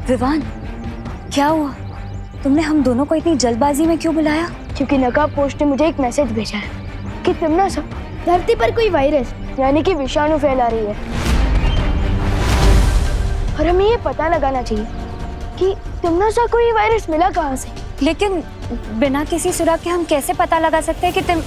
विवान, क्या हुआ? तुमने हम दोनों को इतनी जल्दबाजी में क्यों बुलाया? क्योंकि नकाब पोस्ट ने मुझे एक मैसेज भेजा है कि तिम्नासा धरती पर कोई वायरस यानी कि विषाणु फैला रही है और हमें ये पता लगाना चाहिए कि तिम्नासा को ये वायरस मिला कहाँ से। लेकिन बिना किसी सुराग के हम कैसे पता लगा सकते हैं कि तुम...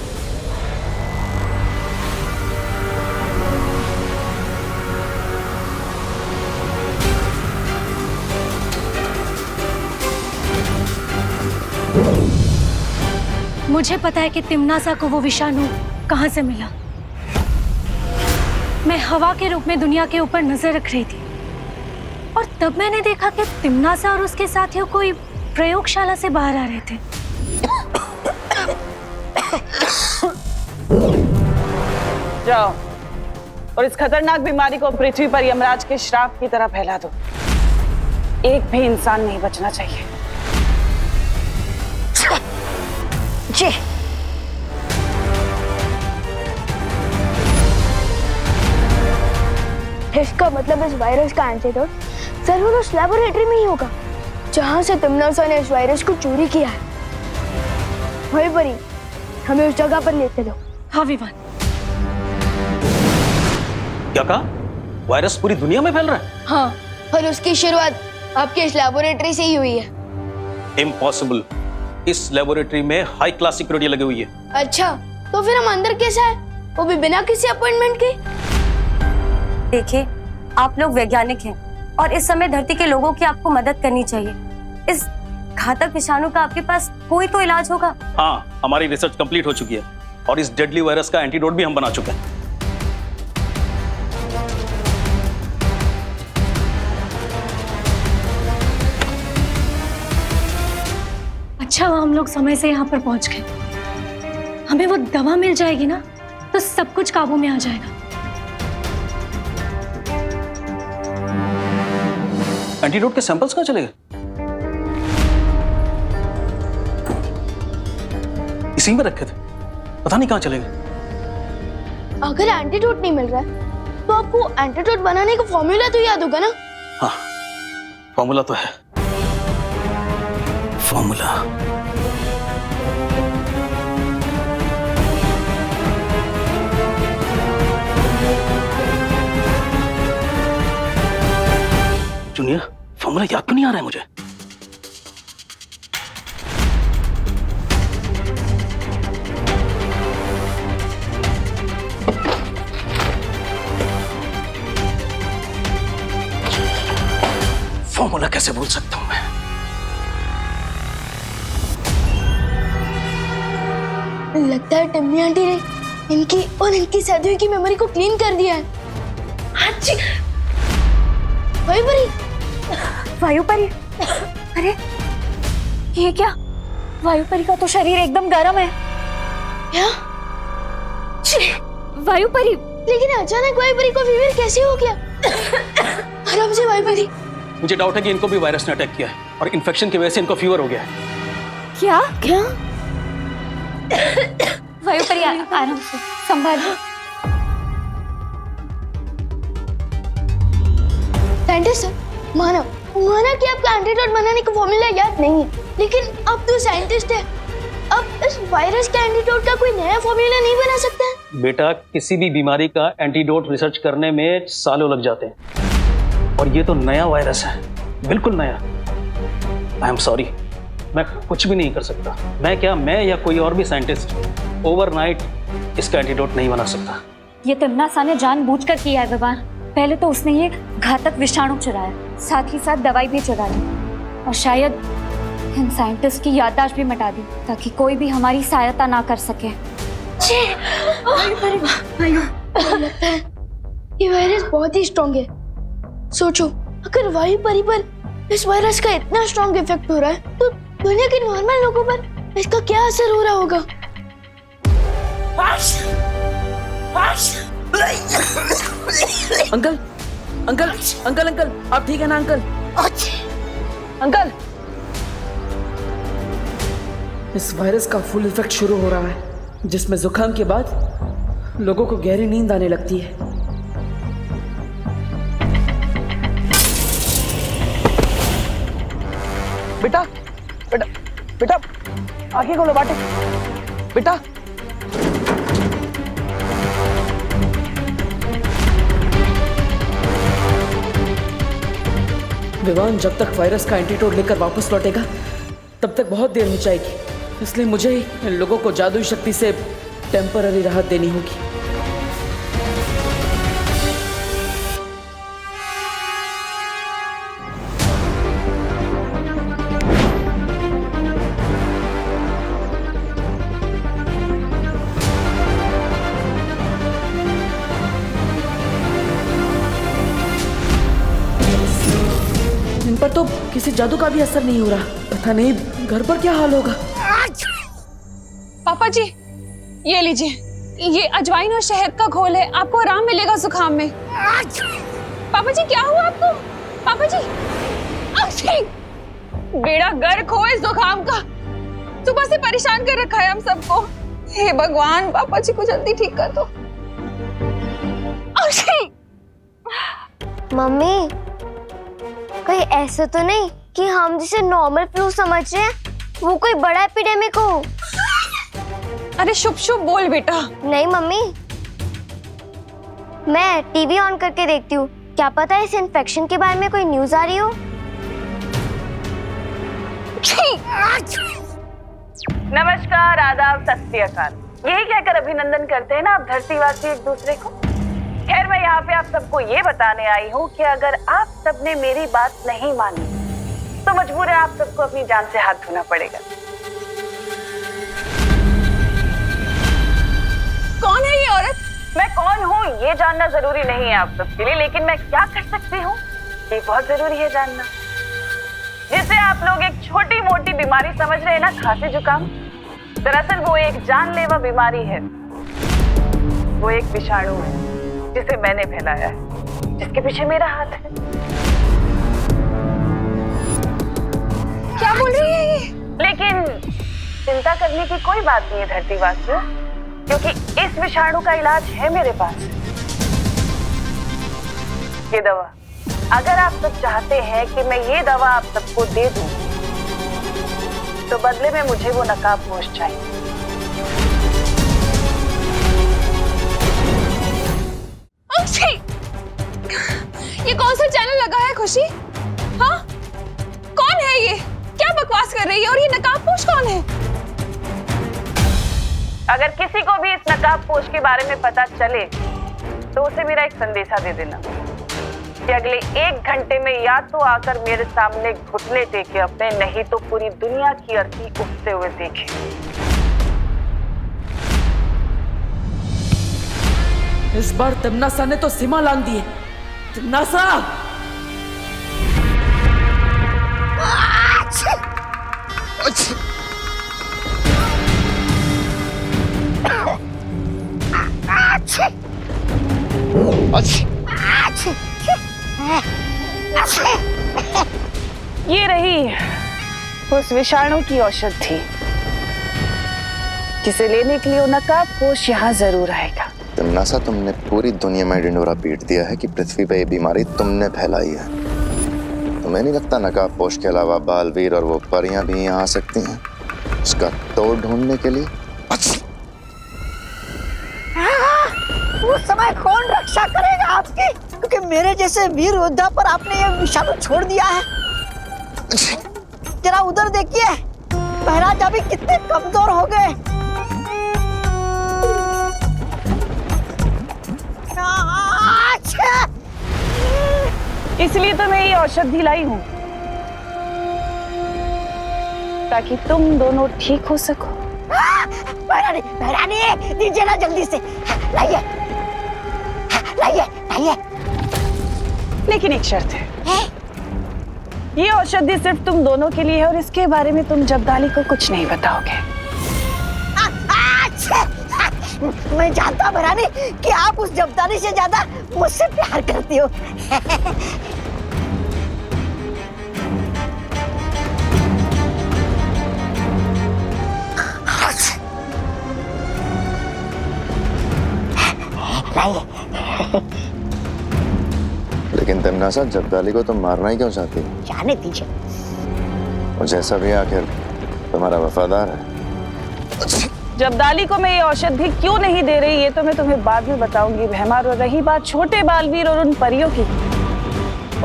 मुझे पता है कि तिम्नासा को वो विषाणु कहाँ से मिला। मैं हवा के रूप में दुनिया के ऊपर नजर रख रही थी और तब मैंने देखा कि तिम्नासा और उसके साथियों कोई प्रयोगशाला से बाहर आ रहे थे। जाओ और इस खतरनाक बीमारी को पृथ्वी पर यमराज के श्राप की तरह फैला दो। एक भी इंसान नहीं बचना चाहिए। जी। इसका मतलब इस वायरस का एंटीडोट जरूर उस लैबोरेटरी में ही होगा जहां से तिम्नासा ने इस वायरस को चोरी किया है। वही परी, हमें उस जगह पर लेते लो। हाँ विवान। क्या कहा? वायरस पूरी दुनिया में फैल रहा है? हाँ, और उसकी शुरुआत आपके इस लैबोरेटरी से ही हुई है। इम्पॉसिबल। इस लेबोरेटरी में हाई क्लास सिक्योरिटी लगी हुई है। अच्छा, तो फिर हम अंदर कैसे आए, वो भी बिना किसी अपॉइंटमेंट के? देखिए, आप लोग वैज्ञानिक हैं और इस समय धरती के लोगों की आपको मदद करनी चाहिए। इस घातक विषाणु का आपके पास कोई तो इलाज होगा। हाँ, हमारी रिसर्च कंप्लीट हो चुकी है और इस डेडली वायरस का एंटीडोट भी हम बना चुके हैं। अच्छा हुआ हम लोग समय से यहाँ पर पहुंच गए। हमें वो दवा मिल जाएगी ना तो सब कुछ काबू में आ जाएगा। एंटीडोट के सैंपल्स कहाँ चले गए? इसी में रखे थे, पता नहीं कहाँ चले गए। अगर एंटीडोट नहीं मिल रहा है तो आपको एंटीडोट बनाने का फॉर्मूला तो याद होगा ना? हाँ, फॉर्मूला तो है। फॉर्मूला जूनियर, फॉर्मूला याद तो नहीं आ रहा है मुझे। फॉर्मूला कैसे भूल सकता हूं मैं? लगता है टिम्मी आंटी ने इनकी और इनकी साथियों की मेमोरी को क्लीन कर दिया है। हाँ जी। वही परी। वायुपरी, अरे ये क्या? वायुपरी का तो शरीर एकदम गर्म है। क्या? वायुपरी, लेकिन अचानक वायुपरी को फीवर कैसे हो गया? आराम से वायुपरी। मुझे डाउट है कि इनको भी वायरस ने अटैक किया है और इन्फेक्शन की वजह से इनको फीवर हो गया है। क्या? क्या? वायुपरी आराम से संभालो। साइंटिस्ट सर, माना कि आपका एंटीडोट बनाने का फॉर्मूला याद नहीं है, लेकिन अब तो साइंटिस्ट है, अब इस वायरस के एंटीडोट का कोई नया फॉर्मूला नहीं बना सकता है? बेटा, किसी भी बीमारी का एंटीडोट रिसर्च करने में सालों लग जाते हैं और ये तो नया वायरस है, बिल्कुल नया। आई एम सॉरी, मैं कुछ भी नहीं कर सकता। मैं या कोई और भी साइंटिस्ट ओवरनाइट इसका एंटीडोट नहीं बना सकता। ये तिम्नासा ने जानबूझकर किया है विवान। पहले तो उसने ये घातक विषाणु चुराया, साथ ही साथ दवाई भी चुरा ली और शायद इन साइंटिस्ट की याददाश्त भी मिटा दी ताकि कोई भी हमारी सहायता ना कर सके। लगता है ये वायरस बहुत ही स्ट्रॉन्ग है। सोचो, अगर वायुपरी पर इस वायरस का इतना स्ट्रॉन्ग इफेक्ट हो रहा है तो दुनिया के नॉर्मल लोगों पर इसका क्या असर हो रहा होगा? अंकल अंकल अंकल अंकल, आप ठीक है ना अंकल? अंकल, इस वायरस का फुल इफेक्ट शुरू हो रहा है, जिसमें जुकाम के बाद लोगों को गहरी नींद आने लगती है। बेटा बेटा बेटा आगे खोलो बाटे बेटा। विवान जब तक वायरस का एंटीडोट लेकर वापस लौटेगा तब तक बहुत देर हो जाएगी, इसलिए मुझे ही इन लोगों को जादुई शक्ति से टेम्पररी राहत देनी होगी। इन पर तो किसी जादू का भी असर नहीं हो रहा, पता नहीं घर पर क्या हाल होगा। पापा जी ये लीजिए, ये अजवाइन और शहद का घोल है, आपको आराम मिलेगा जुकाम में। पापा जी क्या हुआ आपको? पापा जी बेड़ा गर्क हो इस जुकाम का, सुबह से परेशान कर रखा है हम सबको। हे भगवान, पापा जी को जल्दी ठीक कर दो। मम्मी कोई ऐसा तो नहीं कि हम जिसे नॉर्मल फ्लू समझ रहे हैं वो कोई बड़ा एपिडेमिक हो? अरे शुभ शुभ बोल बेटा। नहीं मम्मी, मैं टीवी ऑन करके देखती हूँ, क्या पता इस इन्फेक्शन के बारे में कोई न्यूज आ रही हो। नमस्कार, आदाब, सत श्री अकाल, यही कहकर अभिनंदन करते हैं ना आप धरतीवासी एक दूसरे को। खैर मैं यहाँ पे आप सबको ये बताने आई हूँ कि अगर आप सबने मेरी बात नहीं मानी तो मजबूर है आप सबको अपनी जान से हाथ धोना पड़ेगा। कौन है ये औरत? मैं कौन हूँ ये जानना जरूरी नहीं है आप सबके लिए, लेकिन मैं क्या कर सकती हूँ ये बहुत जरूरी है जानना। जिसे आप लोग एक छोटी मोटी बीमारी समझ रहे हैं ना, खांसी जुकाम, दरअसल वो एक जानलेवा बीमारी है। वो एक विषाणु है जिसे मैंने फैलाया है, जिसके पीछे मेरा हाथ है। क्या बोल रही है ये? लेकिन चिंता करने की कोई बात नहीं है धरतीवासियों, क्योंकि इस विषाणु का इलाज है मेरे पास। ये दवा, अगर आप सब चाहते हैं कि मैं ये दवा आप सबको दे दूं, तो बदले में मुझे वो नकाबपोश चाहिए। ये कौन सा चैनल लगा है खुशी? हाँ, कौन है ये? क्या बकवास कर रही है? और ये नकाबपोश कौन है? अगर किसी को भी इस नकाबपोश के बारे में पता चले तो उसे मेरा एक संदेशा दे देना कि अगले 1 घंटे में या तो आकर मेरे सामने घुटने टेके अपने, नहीं तो पूरी दुनिया की अर्थी उठते हुए देखे। इस बार तिम्नासा ने तो सीमा लांघ दी है। तिम्नासा! ये रही उस विषाणु की औषधि जिसे लेने के लिए वो नकाबपोश यहाँ जरूर आएगा। तिम्नासा, तुमने पूरी दुनिया में ढिंडोरा पीट दिया है कि पृथ्वी पे ये बीमारी तुमने फैलाई है। तुम्हें नहीं लगता नकाबपोश के अलावा बालवीर और वो परियां भी यहाँ आ सकती हैं उसका तोड़ ढूंढने के लिए? उस समय कौन रक्षा करेगा आपकी? क्योंकि मेरे जैसे वीर योद्धा पर आपने ये विषाणु छोड़ दिया है। जरा उधर देखिए, महाराज अभी कितने कमजोर हो गए। इसलिए तो मैं ये औषधि लाई हूँ ताकि तुम दोनों ठीक हो सको। महारानी दीजिए ना जल्दी से, लाइए लाइए लाइए। लेकिन एक शर्त है, ये औषधि सिर्फ तुम दोनों के लिए है और इसके बारे में तुम जब्दाली को कुछ नहीं बताओगे। मैं जानता हूँ महारानी कि आप उस जब्दाली से ज्यादा मुझसे प्यार करती हो। लेकिन तिम्नासा, जब्दाली को तुम मारना ही क्यों चाहती हो? जाने दीजिए, और जैसा भी आखिर तुम्हारा वफादार है। जब्दाली को मैं ये औषधि क्यों नहीं दे रही, ये तो मैं तुम्हें बाद में बताऊंगी भैमार। और रही बात छोटे बालवीर और उन परियों की,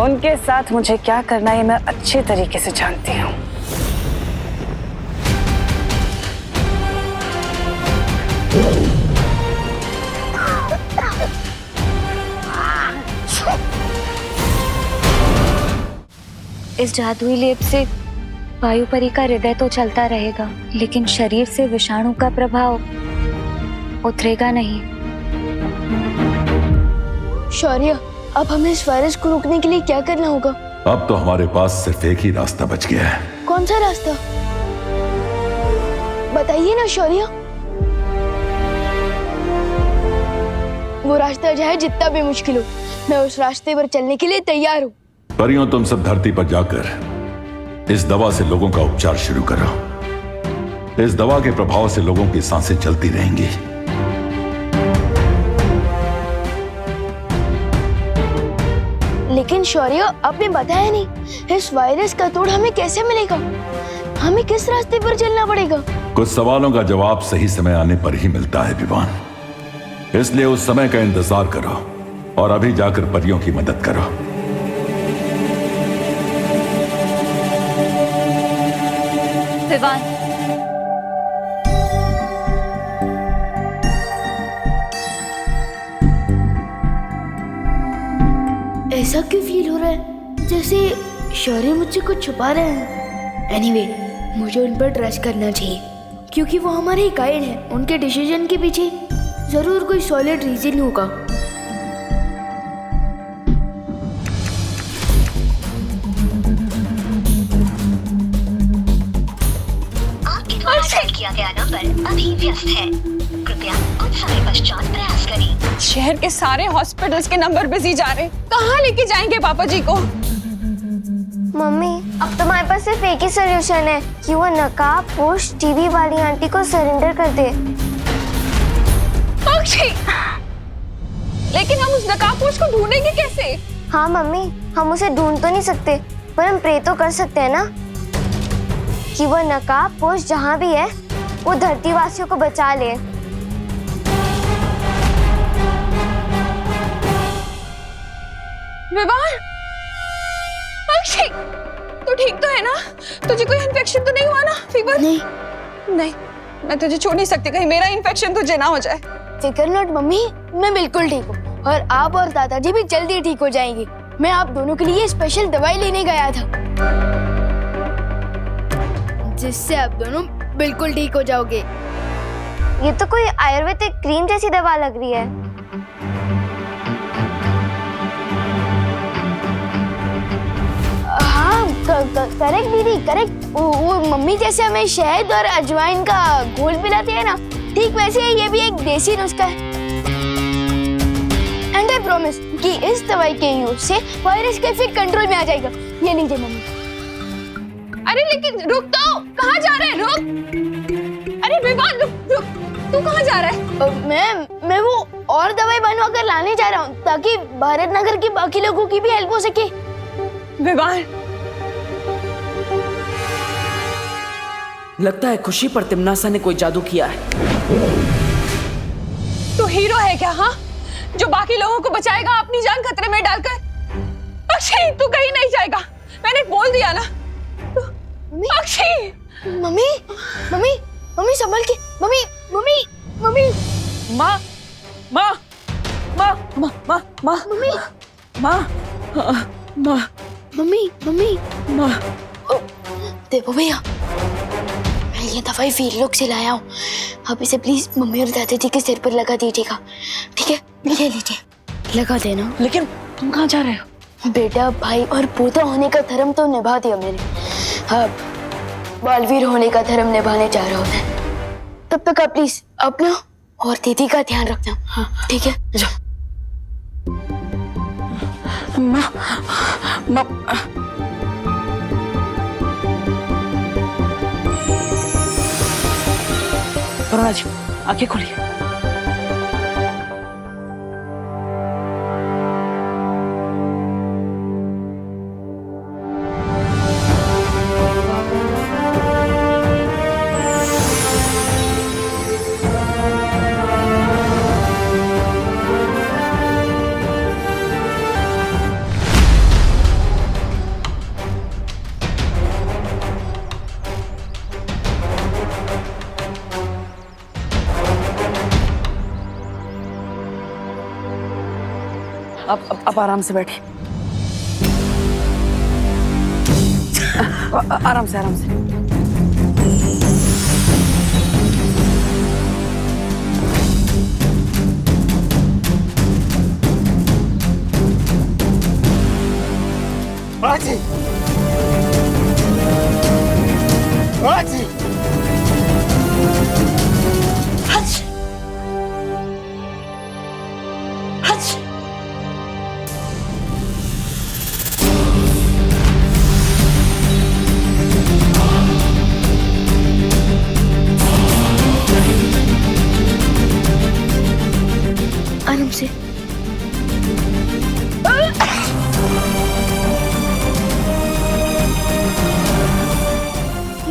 उनके साथ मुझे क्या करना है मैं अच्छे तरीके से जानती हूँ। इस जादुई लेप से वायुपरी का हृदय तो चलता रहेगा, लेकिन शरीर से विषाणु का प्रभाव उतरेगा नहीं। शौर्य, अब हमें इस वायरस को रोकने के लिए क्या करना होगा? अब तो हमारे पास सिर्फ एक ही रास्ता बच गया है। कौन सा रास्ता? बताइए ना शौर्य। वो रास्ता चाहे जितना भी मुश्किल हो, मैं उस रास्ते पर चलने के लिए तैयार हूँ। परियों, तुम सब धरती पर जाकर इस दवा से लोगों का उपचार शुरू करो। इस दवा के प्रभाव से लोगों की सांसें चलती रहेंगी। लेकिन शौर्य, आपने बताया नहीं, इस वायरस का तोड़ हमें कैसे मिलेगा? हमें किस रास्ते पर चलना पड़ेगा? कुछ सवालों का जवाब सही समय आने पर ही मिलता है विवान, इसलिए उस समय का इंतजार करो और अभी जाकर परियों की मदद करो। विवान, ऐसा क्यों फील हो रहा है जैसे शौर्य मुझसे कुछ छुपा रहे हैं? एनीवे, मुझे उन पर ट्रस्ट करना चाहिए क्योंकि वो हमारे गाइड हैं। उनके डिसीजन के पीछे जरूर कोई सॉलिड रीजन होगा। किया गया नंबर अभी व्यस्त है, कृपया कुछ समय पश्चात प्रयास करें। शहर के सारे हॉस्पिटल्स के नंबर बिजी जा रहे, कहाँ लेके जाएंगे पापा जी को? मम्मी, अब तुम्हारे पास सिर्फ एक ही सोल्यूशन है कि वो नकाब पोश टीवी वाली आंटी को सरेंडर कर दे। अक्षय, लेकिन हम उस नकाबपोश को ढूंढेंगे कैसे? हाँ मम्मी, हम उसे ढूंढ तो नहीं सकते, पर हम प्रे तो कर सकते हैं ना कि वो नकाबपोश जहाँ भी है वो धरती वासियों को बचा ले। विवान, अक्षय, तू ठीक तो है ना? तुझे कोई इन्फेक्शन तो नहीं हुआ ना? फीवर? नहीं, मैं तुझे छोड़ नहीं सकती, कहीं मेरा इन्फेक्शन तुझे ना हो जाए। फिकर नॉट मम्मी, मैं बिल्कुल ठीक हूँ और आप और दादाजी भी जल्दी ठीक हो जाएंगे। मैं आप दोनों के लिए स्पेशल दवाई लेने गया था जिससे आप दोनों बिल्कुल ठीक हो जाओगे। ये तो कोई आयुर्वेदिक क्रीम जैसी दवा लग रही है। हाँ, करेक्ट दीदी, करेक्ट। वो मम्मी जैसे हमें शहद और अजवाइन का घोल पिलाती है ना, ठीक वैसे ही ये भी एक देसी नुस्खा है। एंड आई प्रॉमिस कि इस दवाई के यूज से वायरस का इफेक्ट कंट्रोल में आ जाएगा। ये लीजिए मम्मी। अरे लेकिन रुक तो, कहाँ जा रहे हैं? रुक! अरे विवान, रुक! तू कहाँ जा रहा है? मैं वो और दवाई बनवा कर लाने जा रहा हूँ ताकि भारत नगर के बाकी लोगों की भी हेल्प हो सके। विवान, लगता है खुशी पर तिमनासा ने कोई जादू किया है। तू हीरो है क्या? हाँ, जो बाकी लोगों को बचाएगा अपनी जान खतरे में डालकर। अक्षय, तू कहीं नहीं जाएगा, मैंने बोल दिया ना। अक्षय! मम्मी, मम्मी, मम्मी संभल के। Mummy, mummy, mummy. माँ, माँ, माँ, माँ, माँ, माँ, मम्मी, माँ, माँ, मम्मी, मम्मी, माँ। देखो भैया, मैं ये दवाई फील्ड लोग से लाया हूँ। आप इसे प्लीज मम्मी और दादाजी के सिर पर लगा दीजिएगा, ठीक है? ले लीजिए, लगा देना। लेकिन तुम कहाँ जा रहे हो? बेटा, भाई और पोता होने का धर्म तो निभा दिया मैंने, अब बालवीर होने का धर्म निभाने जा रहा हूँ मैं। तब तक आप प्लीज अपना और दीदी का ध्यान रखना। हाँ, ठीक है? माँ, माँ, करुणा जी, आंखें खोलिए। आप आराम से बैठे। आराम से, आराम से। बाजी, बाजी। Hutch, Hutch. आराम से।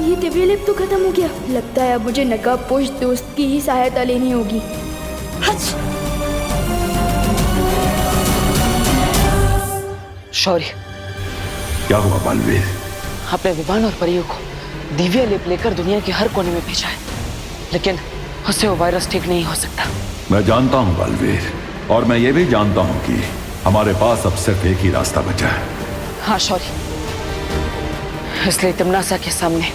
ये दिव्य लेप तो खत्म हो गया। लगता है अब मुझे नकाबपोश दोस्त की ही सहायता लेनी होगी। हच। शौर्य, क्या हुआ बालवीर? आपने विमान और परियों को दिव्य लेप लेकर दुनिया के हर कोने में भेजा है, लेकिन उससे वो वायरस ठीक नहीं हो सकता। मैं जानता हूं बालवीर, और मैं ये भी जानता हूं कि हमारे पास अब सिर्फ एक ही रास्ता बचा है। हाँ शौर्य, इसलिए तिमनासा के सामने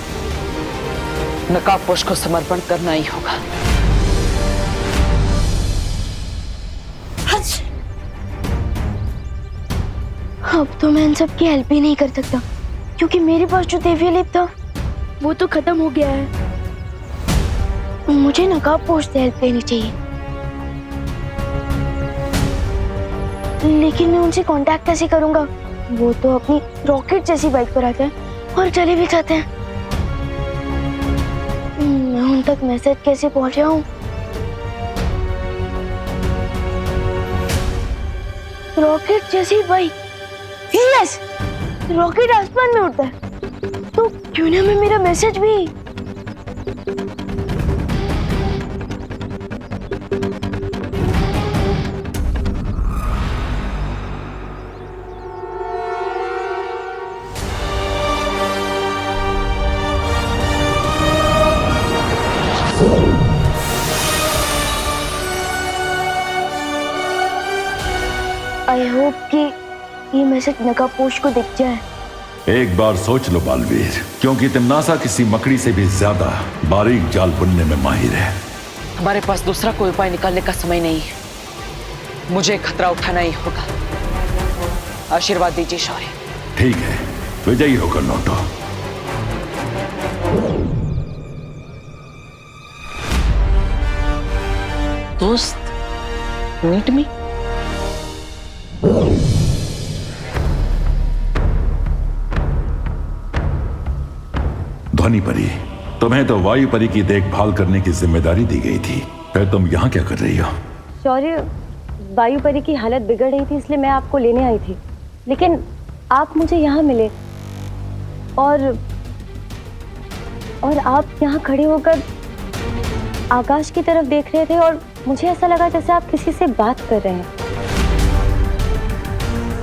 नकाबपोश को समर्पण करना ही होगा। हच। अब तो मैं इन सब की हेल्प ही नहीं कर सकता, क्योंकि मेरे पास जो दिव्य लेप था वो तो खत्म हो गया है। मुझे नकाबपोश से हेल्प लेनी चाहिए, लेकिन मैं उनसे कांटेक्ट कैसे करूंगा? वो तो अपनी रॉकेट जैसी बाइक पर आते हैं और चले भी जाते हैं। मैं उन तक मैसेज कैसे पहुंचाऊं? रॉकेट जैसी बाइक, यस, रॉकेट आसमान में उड़ता है, तो क्यों ना मैं मेरा मैसेज भी। आई होप कि ये मैसेज नकाबपोश को दिख जाए। एक बार सोच लो बालवीर, क्योंकि तिमनासा किसी मकड़ी से भी ज्यादा बारीक जाल बुनने में माहिर है। हमारे पास दूसरा कोई उपाय निकालने का समय नहीं है। मुझे खतरा उठाना ही होगा। आशीर्वाद दीजिए शौर्य। ठीक है, विजयी होकर लौटो। दोस्त, मीट मी। ध्वनि परी, तुम्हें तो वायु परी की देखभाल करने की जिम्मेदारी दी गई थी, फिर तुम यहाँ क्या कर रही हो? शौर्य, वायु परी की हालत बिगड़ रही थी, इसलिए मैं आपको लेने आई थी, लेकिन आप मुझे यहाँ मिले और आप यहाँ खड़े होकर आकाश की तरफ देख रहे थे और मुझे ऐसा लगा जैसे आप किसी से बात कर रहे हैं।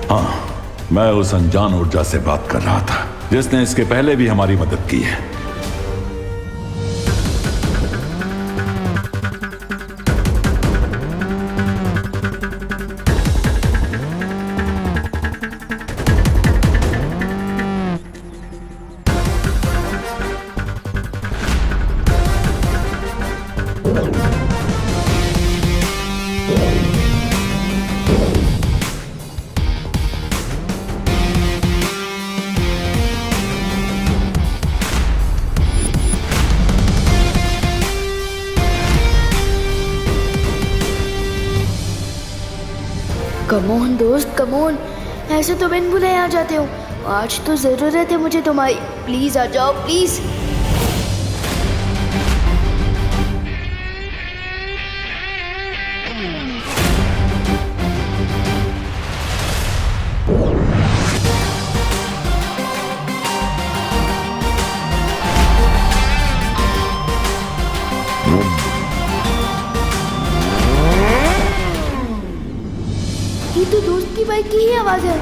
हाँ, मैं उस अनजान ऊर्जा से बात कर रहा था जिसने इसके पहले भी हमारी मदद की है। कमोन दोस्त, कमोन, ऐसे तो बिन बुलाए आ जाते हो। आज तो जरूरत है मुझे तुम्हारी। प्लीज आ जाओ, प्लीज। ये तो दोस्त की बाइक की ही आवाज है।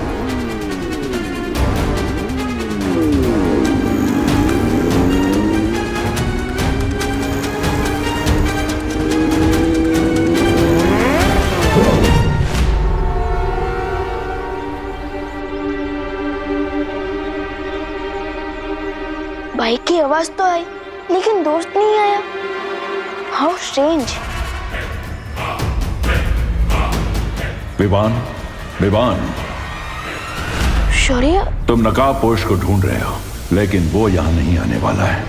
बाइक की आवाज तो आई लेकिन दोस्त नहीं आया। How strange. विवान, विवान, शौर्य, तुम नकाबपोश को ढूंढ रहे हो, लेकिन वो यहाँ नहीं आने वाला है।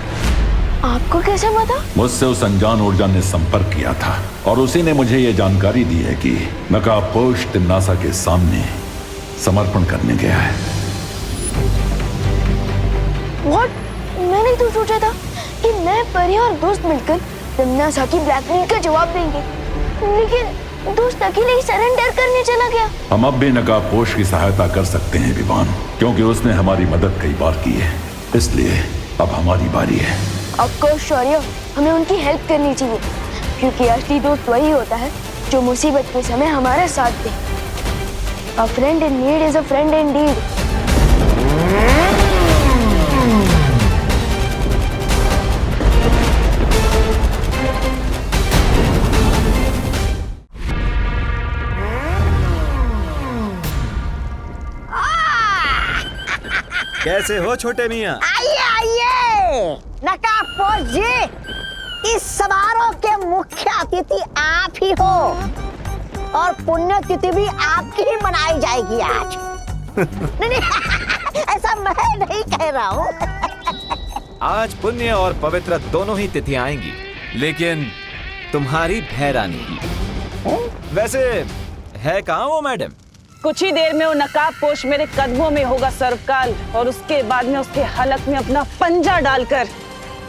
आपको कैसे पता? मुझसे उस अनजान ऊर्जा ने संपर्क किया था और उसी ने मुझे ये जानकारी दी है कि नकाबपोश तिम्नासा के सामने समर्पण करने गया है। What? मैंने तो सोचा था कि मैं, परी और दोस्त मिलकर तिम्नासा की ब्लैकमेल का जवाब देंगे, लेकिन दोस्त अकेले ही सरेंडर करने चला गया। हम अब भी नकाबपोश की सहायता कर सकते हैं विवान, क्योंकि उसने हमारी मदद कई बार की है, इसलिए अब हमारी बारी है। ऑफ कोर्स शौर्य, हमें उनकी हेल्प करनी चाहिए, क्योंकि असली दोस्त वही होता है जो मुसीबत के समय हमारा साथ दे। A friend in need is a friend indeed. कैसे हो छोटे मियाँ? आइए आइए नकाबपोश जी, इस समारोह के मुख्य अतिथि आप ही हो और पुण्यतिथि भी आपकी ही मनाई जाएगी आज। नहीं, ऐसा मैं नहीं कह रहा हूँ। आज पुण्य और पवित्र दोनों ही तिथि आएंगी, लेकिन तुम्हारी भैरानी की। वैसे है कहाँ वो मैडम? कुछ ही देर में वो नकाबपोश मेरे कदमों में होगा सरकाल, और उसके बाद में उसके हलक में अपना पंजा डालकर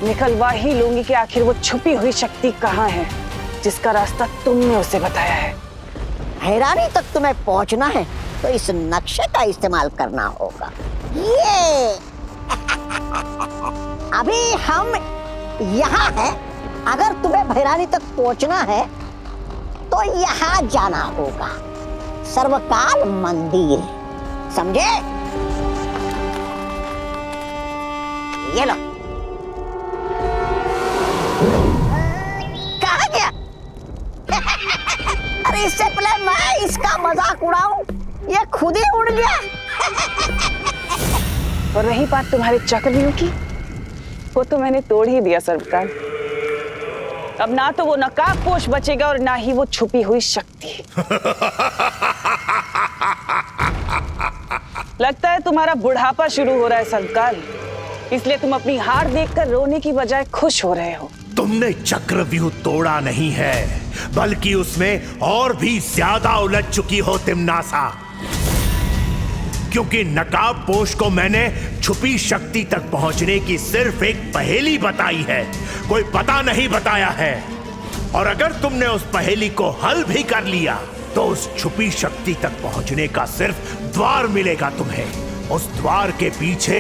निकलवा ही लूंगी कि आखिर वो छुपी हुई शक्ति कहाँ है जिसका रास्ता तुमने उसे बताया है। हैरानी तक तुम्हें पहुंचना है तो इस नक्शे का इस्तेमाल करना होगा। ये अभी हम यहाँ हैं, अगर तुम्हें भैरानी तक पहुंचना है तो यहाँ जाना होगा, सर्वकाल मंदिर, समझे? ये लो। कहाँ गया? अरे इससे पहले मैं इसका मजाक उड़ाऊं, ये खुद ही उड़ गया। और रही बात तुम्हारे चक्रव्यूह की, वो तो मैंने तोड़ ही दिया सर्वकाल। अब ना तो वो नकाबपोश बचेगा और ना ही वो छुपी हुई शक्ति। लगता है तुम्हारा बुढ़ापा शुरू हो रहा है सर्वकाल, इसलिए तुम अपनी हार देखकर रोने की बजाय खुश हो रहे हो। तुमने चक्रव्यूह तोड़ा नहीं है, बल्कि उसमें और भी ज्यादा उलझ चुकी हो तिम्नासा, क्योंकि नकाबपोश को मैंने छुपी शक्ति तक पहुंचने की सिर्फ एक पहेली बताई है, कोई पता नहीं बताया है। और अगर तुमने उस पहेली को हल भी कर लिया तो उस छुपी शक्ति तक पहुंचने का सिर्फ द्वार मिलेगा तुम्हें। उस द्वार के पीछे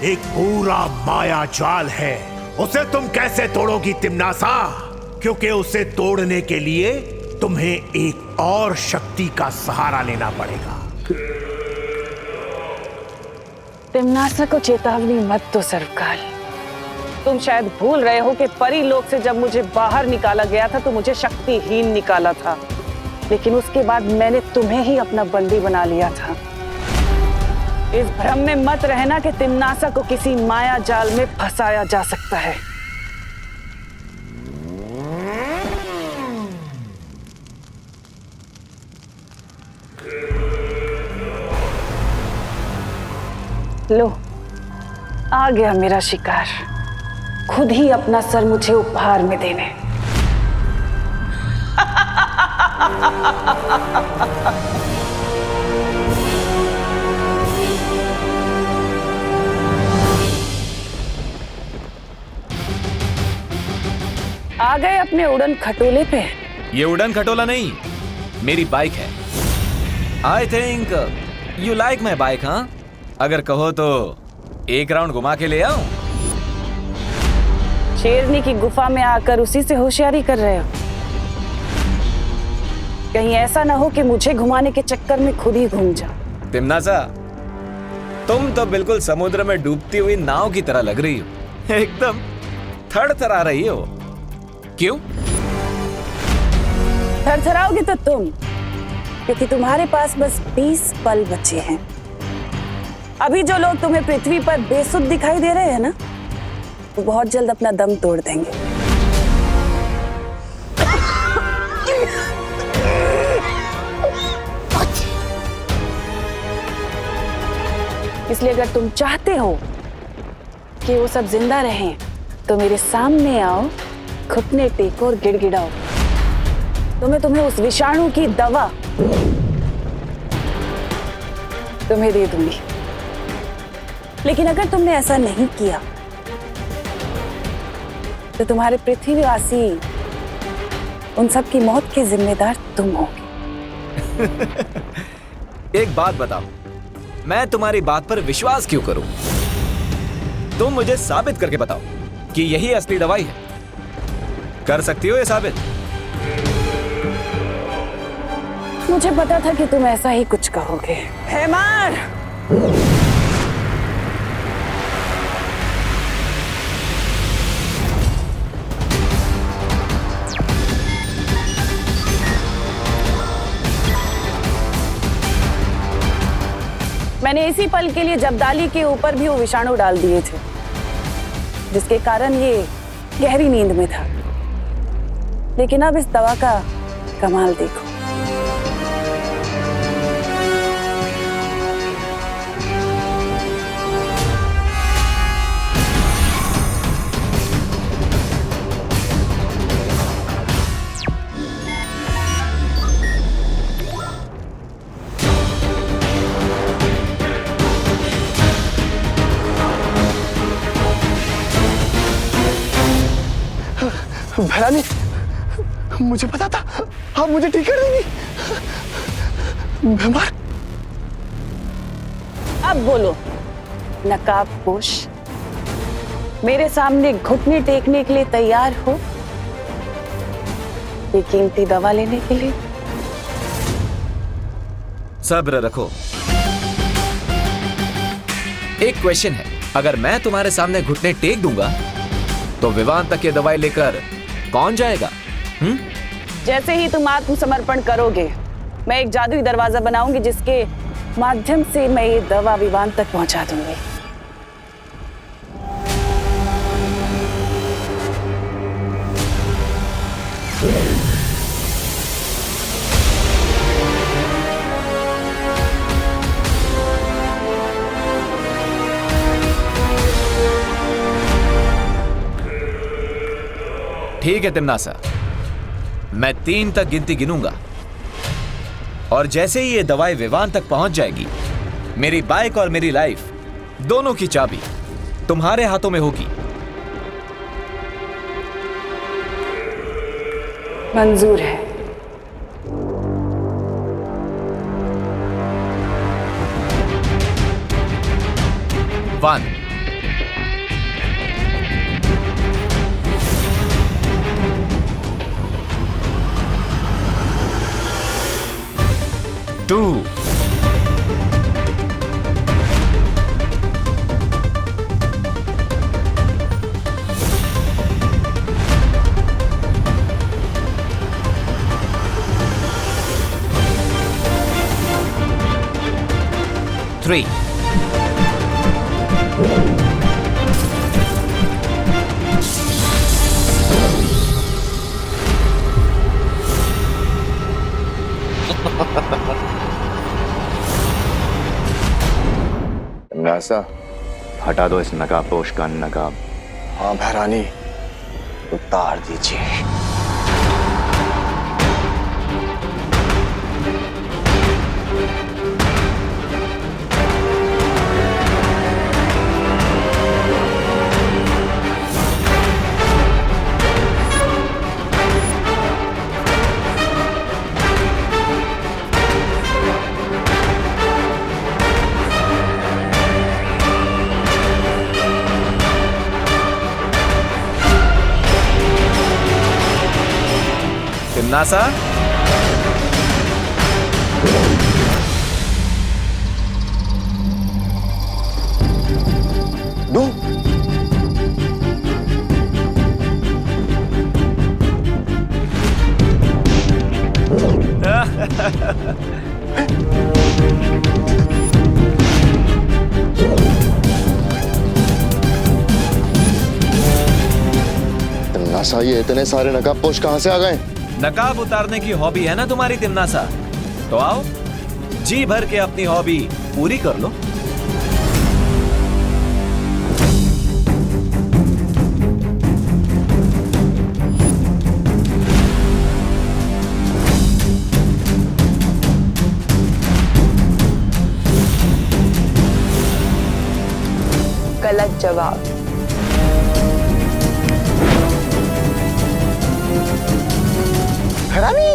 एक पूरा माया जाल है, उसे तुम कैसे तोड़ोगी तिम्नासा? क्योंकि उसे तोड़ने के लिए तुम्हें एक और शक्ति का सहारा लेना पड़ेगा। तिम्नासा को चेतावनी मत दो सर्वकाल। तुम शायद भूल रहे हो कि परी लोक से जब मुझे बाहर निकाला गया था तो मुझे शक्तिहीन निकाला था, लेकिन उसके बाद मैंने तुम्हें ही अपना बंदी बना लिया था। इस भ्रम में मत रहना कि तिम्नासा को किसी माया जाल में फंसाया जा सकता है। लो, आ गया मेरा शिकार, खुद ही अपना सर मुझे उपहार में देने। आ गए अपने उड़न खटोले पे। ये उड़न खटोला नहीं, मेरी बाइक है। I think you like my bike, हाँ? अगर कहो तो एक राउंड घुमा के ले आऊं? शेरनी की गुफा में आकर उसी से होशियारी कर रहे हो? कहीं ऐसा ना हो कि मुझे घुमाने के चक्कर में खुद ही घूम जाओ। तिम्नासा, तुम तो बिल्कुल समुद्र में डूबती हुई नाव की तरह लग रही हो, एकदम थरथरा रही हो। क्यों? थरथराओगे तो तुम, क्योंकि तुम्हारे पास बस 20 पल बचे हैं। अभी जो लोग तुम्हें पृथ्वी पर बेसुध दिखाई दे रहे हैं ना, वो बहुत जल्द अपना दम तोड़ देंगे। इसलिए अगर तुम चाहते हो कि वो सब जिंदा रहें तो मेरे सामने आओ, घुटने टेको और गिड़गिड़ाओ, तो मैं तुम्हें उस विषाणु की दवा तुम्हें दे दूंगी। लेकिन अगर तुमने ऐसा नहीं किया तो तुम्हारे पृथ्वीवासी उन सब की मौत के जिम्मेदार तुम होगे। एक बात बताओ, मैं तुम्हारी बात पर विश्वास क्यों करूं? तुम मुझे साबित करके बताओ कि यही असली दवाई है। कर सकती हो ये साबित? मुझे पता था कि तुम ऐसा ही कुछ कहोगे। हैमार! मैंने इसी पल के लिए जब्दाली के ऊपर भी वो विषाणु डाल दिए थे, जिसके कारण ये गहरी नींद में था। लेकिन अब इस दवा का कमाल देखो। भैरानी, मुझे पता था आप मुझे ठीक कर देंगी। बीमार। अब बोलो नकाबपोश, मेरे सामने घुटने टेकने के लिए तैयार हो ये कीमती दवा लेने के लिए? सब्र रखो। एक क्वेश्चन है, अगर मैं तुम्हारे सामने घुटने टेक दूंगा तो विवान तक ये दवाई लेकर कौन जाएगा? जैसे ही तुम आत्मसमर्पण करोगे, मैं एक जादुई दरवाजा बनाऊंगी जिसके माध्यम से मैं ये दवा विवान तक पहुंचा दूंगी। ठीक है तिम्नासा, मैं 3 तक गिनती गिनूंगा और जैसे ही ये दवाई विवान तक पहुंच जाएगी, मेरी बाइक और मेरी लाइफ दोनों की चाबी तुम्हारे हाथों में होगी। मंजूर है। वन, 2, 3, नासा, हटा दो इस नकाबपोश का नकाब। हाँ भैरानी, उतार दीजिए। तिम्नासा, दो। तिमनासा, ये इतने सारे नकाबपोश कहां से आ गए? नकाब उतारने की हॉबी है ना तुम्हारी तिमनासा, तो आओ जी भर के अपनी हॉबी पूरी कर लो। गलत जवाब। रानी,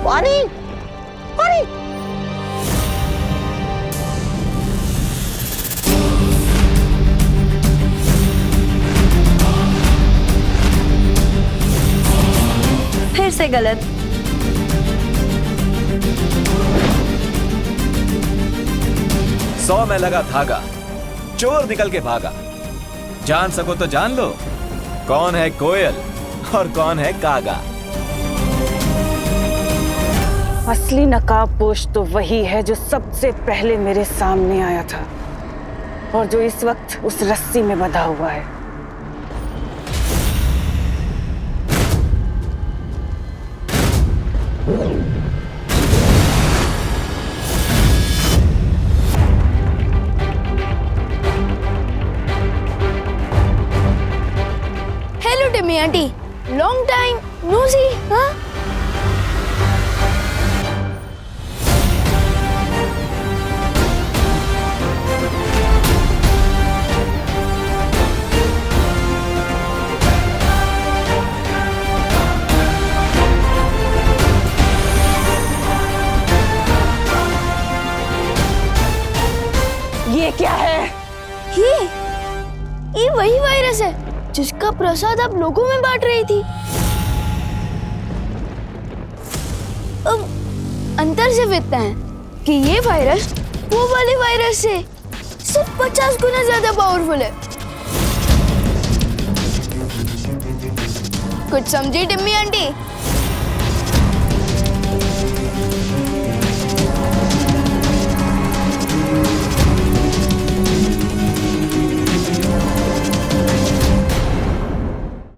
वानी, वानी। फिर से गलत। सौ में लगा धागा, चोर निकल के भागा। जान सको तो जान लो, कौन है कोयल और कौन है कागा। असली नकाबपोश तो वही है जो सबसे पहले मेरे सामने आया था और जो इस वक्त उस रस्सी में बंधा हुआ है। Hello Timmy aunty, long time no see. हाँ, ये क्या है? ये वही वायरस है जिसका प्रसाद आप लोगों में बांट रही थी। अब अंतर सिर्फ इतना है कि ये वायरस वो वाले वायरस से सिर्फ 50 गुना ज्यादा पावरफुल है। कुछ समझी टिम्मी आंटी?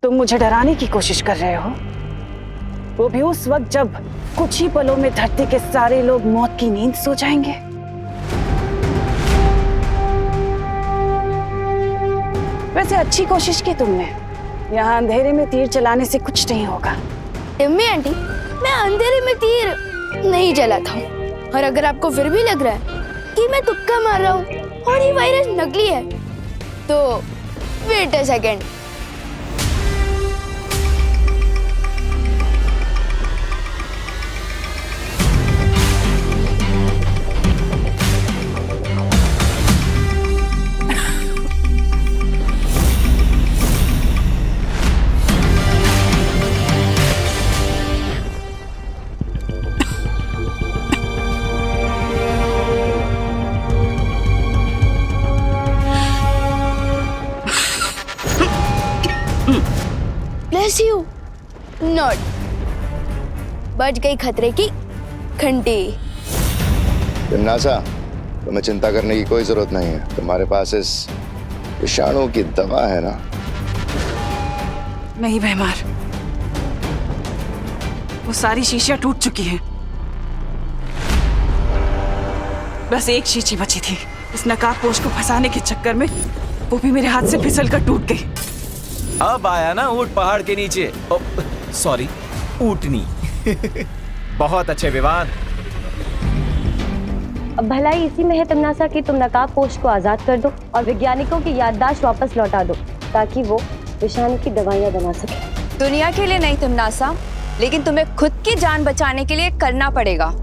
तुम मुझे डराने की कोशिश कर रहे हो, वो भी उस वक्त जब कुछ ही पलों में धरती के सारे लोग मौत की नींद सो जाएंगे। वैसे अच्छी कोशिश की तुमने, यहाँ अंधेरे में तीर चलाने से कुछ नहीं होगा। टिम्मी आंटी, मैं अंधेरे में तीर नहीं चलाता हूँ, और अगर आपको फिर भी लग रहा है कि मैं तुक्का मार रहा हूँ और ये वायरस नकली है, तो wait a second. Bless you. Not. बच गई खतरे की घंटी। तिमनासा, तुम्हें चिंता करने की कोई जरूरत नहीं है। तुम्हारे पास इस विषाणु की दवा है ना? नहीं बेमार, वो सारी शीशियां टूट चुकी हैं। बस एक शीशी बची थी। इस नकाबपोश को फंसाने के चक्कर में वो भी मेरे हाथ से फिसल कर टूट गई। अब आया ना ऊंट पहाड़ के नीचे। सॉरी, ऊंटनी। बहुत अच्छे विवान। अब भलाई इसी में है तिमनासा कि तुम नकाबपोश को आजाद कर दो और वैज्ञानिकों की याददाश्त वापस लौटा दो ताकि वो विषाणु की दवाइयां बना सके। दुनिया के लिए नहीं तिमनासा, लेकिन तुम्हें खुद की जान बचाने के लिए करना पड़ेगा।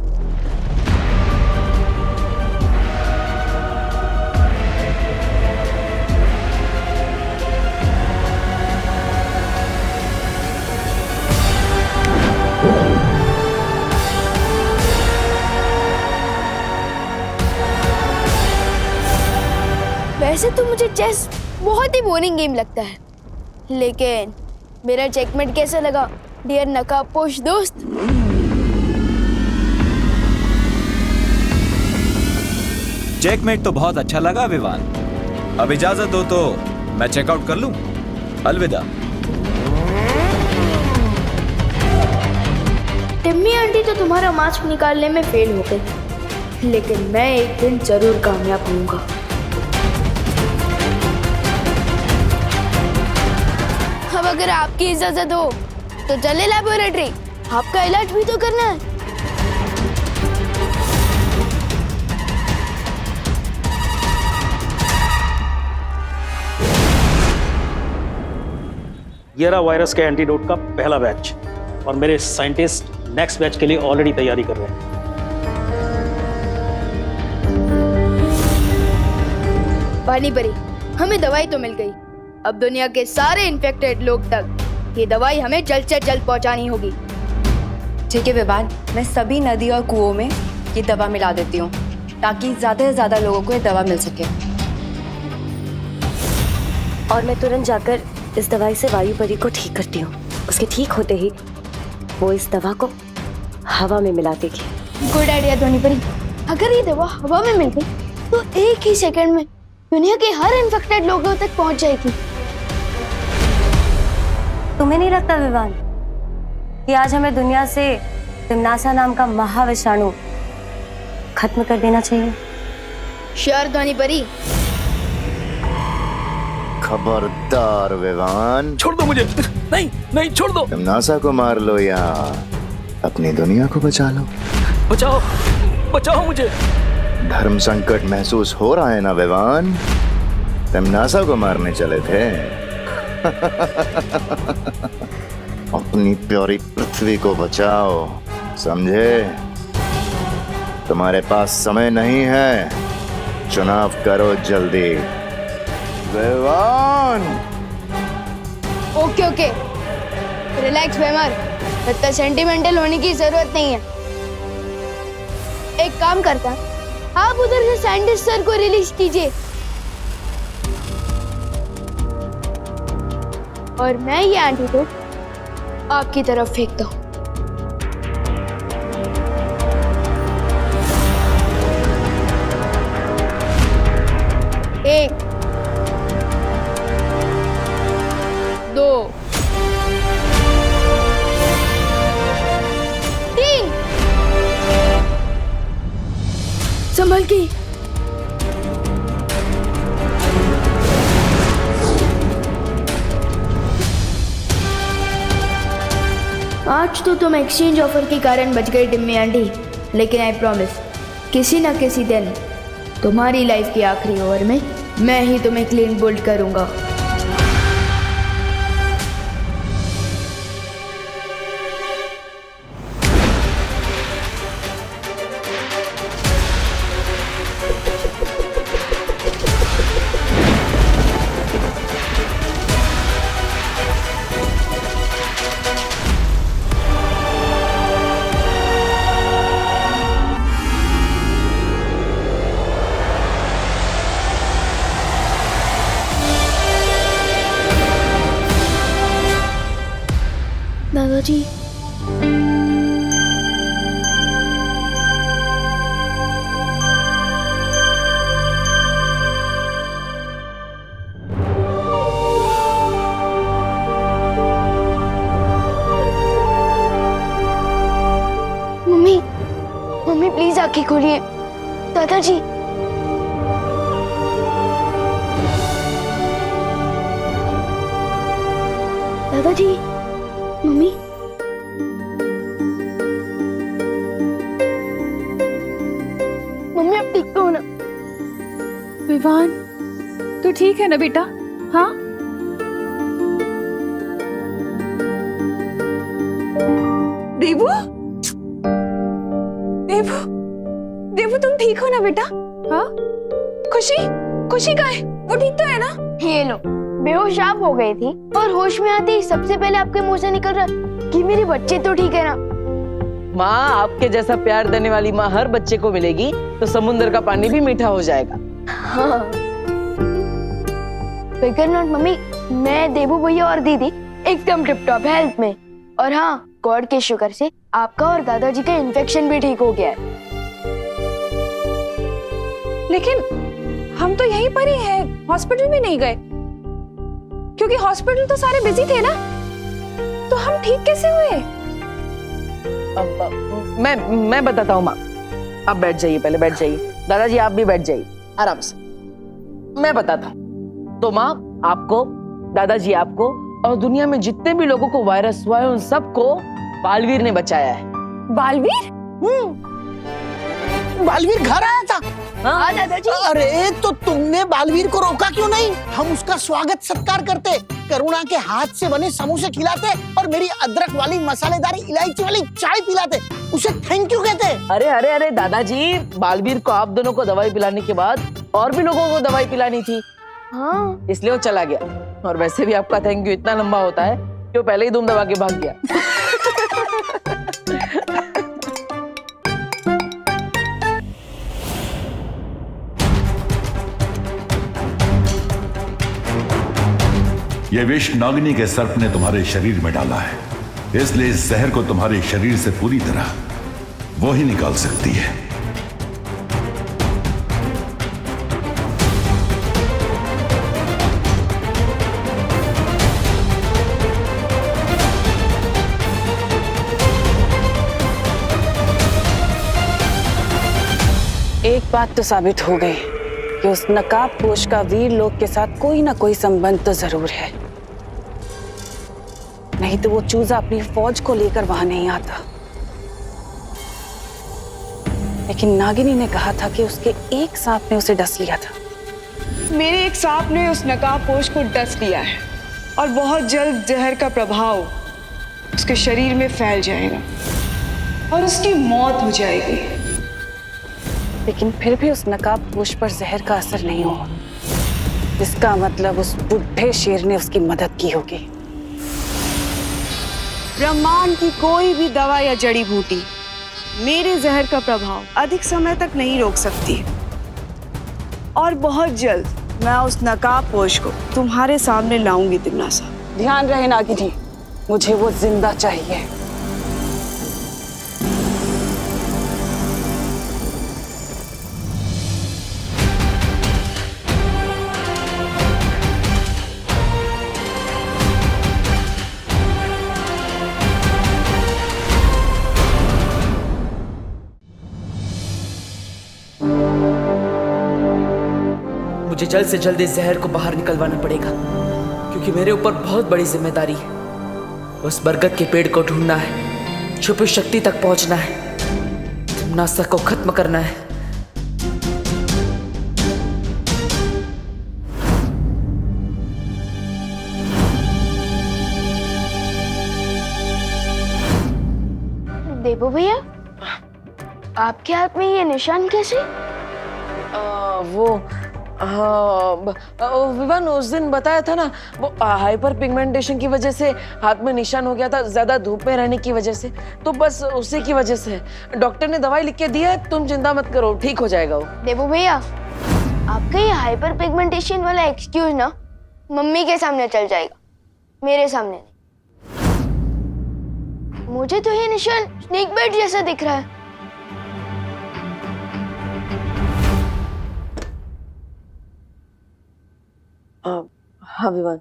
वैसे तो मुझे चेस बहुत ही बोरिंग गेम लगता है, लेकिन मेरा चेकमेट कैसा लगा डियर नकाबपोश दोस्त? चेकमेट तो बहुत अच्छा लगा विवान। अब इजाजत दो तो मैं चेकआउट कर लूं। अलविदा। टिम्मी आंटी तो तुम्हारा मास्क निकालने में फेल हो गई, लेकिन मैं एक दिन जरूर कामयाब होऊंगा। अब अगर आपकी इजाजत हो तो चले लैबोरेटरी, आपका इलाज भी तो करना है। ये रहा वायरस के एंटीडोट का पहला बैच, और मेरे साइंटिस्ट नेक्स्ट बैच के लिए ऑलरेडी तैयारी कर रहे हैं। पानी परी, हमें दवाई तो मिल गई। अब दुनिया के सारे इन्फेक्टेड लोग तक ये दवाई हमें जल्द से जल्द पहुंचानी होगी। ठीक है विवान, मैं सभी नदी और कुओं में ये दवा मिला देती हूँ ताकि ज्यादा से ज्यादा लोगों को ये दवा मिल सके। और मैं तुरंत जाकर इस दवाई से वायु परी को ठीक करती हूँ। उसके ठीक होते ही वो इस दवा को हवा में मिला देगी। गुड आइडिया ध्वनि परी। अगर ये दवा हवा में मिल गई तो एक ही सेकंड में दुनिया के हर इन्फेक्टेड लोगों तक पहुंच जाएगी। तुम्हें नहीं लगता विवान कि आज हमें दुनिया से तिम्नासा नाम का महाविषाणु खत्म कर देना चाहिए? श्योर ध्वनि परी। खबरदार विवान, छोड़ दो मुझे। नहीं नहीं, छोड़ दो। तुम नासा को मार लो या अपनी दुनिया को बचा लो। बचाओ बचाओ मुझे। धर्म संकट महसूस हो रहा है ना विवान? तुम नासा को मारने चले थे। अपनी प्यारी पृथ्वी को बचाओ, समझे? तुम्हारे पास समय नहीं है, चुनाव करो जल्दी। विवान। ओके ओके, रिलैक्स वेमर, इतना सेंटिमेंटल होने की जरूरत नहीं है। एक काम करता, आप उधर से साइंटिस्ट सर को रिलीज कीजिए और मैं ये एंटीडोट आपकी तरफ फेंकता हूं। एक, दो, तीन, संभल के। आज तो तुम एक्सचेंज ऑफर के कारण बच गई टिम्मी आंटी, लेकिन आई प्रॉमिस किसी ना किसी दिन तुम्हारी लाइफ के आखिरी ओवर में मैं ही तुम्हें क्लीन बोल्ड करूंगा। दादाजी, मम्मी मम्मी प्लीज आंखें खोलिए। दादाजी, दादाजी, मम्मी, मम्मी अब ठीक तो हो ना? विवान, तू ठीक है ना बेटा? हाँ, देवू, देवू, देवू तुम ठीक हो ना बेटा? हाँ, खुशी, खुशी कहाँ है? वो ठीक तो है ना? ये लो, बेहोश आप हो गई थी और होश में आते ही सबसे पहले आपके मुंह से निकल रहा कि मेरे बच्चे तो ठीक है ना। माँ, आपके जैसा प्यार देने वाली माँ हर बच्चे को मिलेगी तो समुद्र का पानी भी मीठा हो जाएगा। हाँ। फिकर नॉट मम्मी, मैं, देवू भैया और दीदी एकदम टिप टॉप हेल्थ में। और हाँ, गॉड के शुक्र से आपका और दादाजी का इन्फेक्शन भी ठीक हो गया है। लेकिन हम तो यहीं पर ही हैं, हॉस्पिटल भी नहीं गए क्योंकि हॉस्पिटल तो सारे बिजी थे ना। तो हम ठीक कैसे हुए? मैं बताता हूँ माँ। आप बैठ जाइए, पहले बैठ जाइए। दादाजी आप भी बैठ जाइए आराम से, मैं बताता हूँ। तो माँ, आपको, दादाजी आपको और दुनिया में जितने भी लोगों को वायरस हुआ है उन सबको बालवीर ने बचाया है। बालवीर? बालवीर घर आया था? हाँ दादाजी। अरे तो तुमने बालवीर को रोका क्यों नहीं? हम उसका स्वागत सत्कार करते, करुणा के हाथ से बने समोसे खिलाते और मेरी अदरक वाली मसालेदार इलायची वाली चाय पिलाते, उसे थैंक यू कहते। अरे अरे अरे दादाजी, बालवीर को आप दोनों को दवाई पिलाने के बाद और भी लोगों को दवाई पिलानी थी। हाँ, इसलिए वो चला गया। और वैसे भी आपका थैंक यू इतना लंबा होता है कि वो पहले ही धूम दबा के भाग गया। यह विष नागिनी के सर्प ने तुम्हारे शरीर में डाला है, इसलिए इस जहर को तुम्हारे शरीर से पूरी तरह वो ही निकाल सकती है। एक बात तो साबित हो गई कि उस नकाबपोश का वीर लोग के साथ कोई ना कोई संबंध तो जरूर है, नहीं तो वो चूजा अपनी फौज को लेकर वहां नहीं आता। लेकिन नागिनी ने कहा था कि उसके एक सांप ने उसे डस लिया था। मेरे एक सांप ने उस नकाबपोश को डस लिया है और बहुत जल्द जहर का प्रभाव उसके शरीर में फैल जाएगा और उसकी मौत हो जाएगी। लेकिन फिर भी उस नकाबपोश पर जहर का असर नहीं हुआ, इसका मतलब उस बुढ़े शेर ने उसकी मदद की होगी। ब्रह्मांड की कोई भी दवा या जड़ी बूटी मेरे जहर का प्रभाव अधिक समय तक नहीं रोक सकती और बहुत जल्द मैं उस नकाबपोश को तुम्हारे सामने लाऊंगी तिम्नासा। ध्यान रहे नागिनी, मुझे वो जिंदा चाहिए। मुझे जल्द से जल्द इस जहर को बाहर निकलवाना पड़ेगा, क्योंकि मेरे ऊपर बहुत बड़ी जिम्मेदारी है। उस बरगद के पेड़ को ढूंढना है, छुपी शक्ति तक पहुंचना है, तिम्नासा को खत्म करना है। देवो भैया, आपके हाथ में ये निशान कैसे? विवान उस दिन बताया था ना, वो हाइपर पिगमेंटेशन की वजह से हाथ में निशान हो गया था, ज्यादा धूप में रहने की वजह से, तो बस उसी की वजह से। डॉक्टर ने दवाई लिख के दी है, तुम चिंता मत करो, ठीक हो जाएगा वो। देवो भैया, आपका ये हाइपर पिगमेंटेशन वाला एक्सक्यूज ना मम्मी के सामने चल जाएगा, मेरे सामने नहीं। मुझे तो ये निशान स्नेक बाइट जैसा दिख रहा है। हाँ विवान,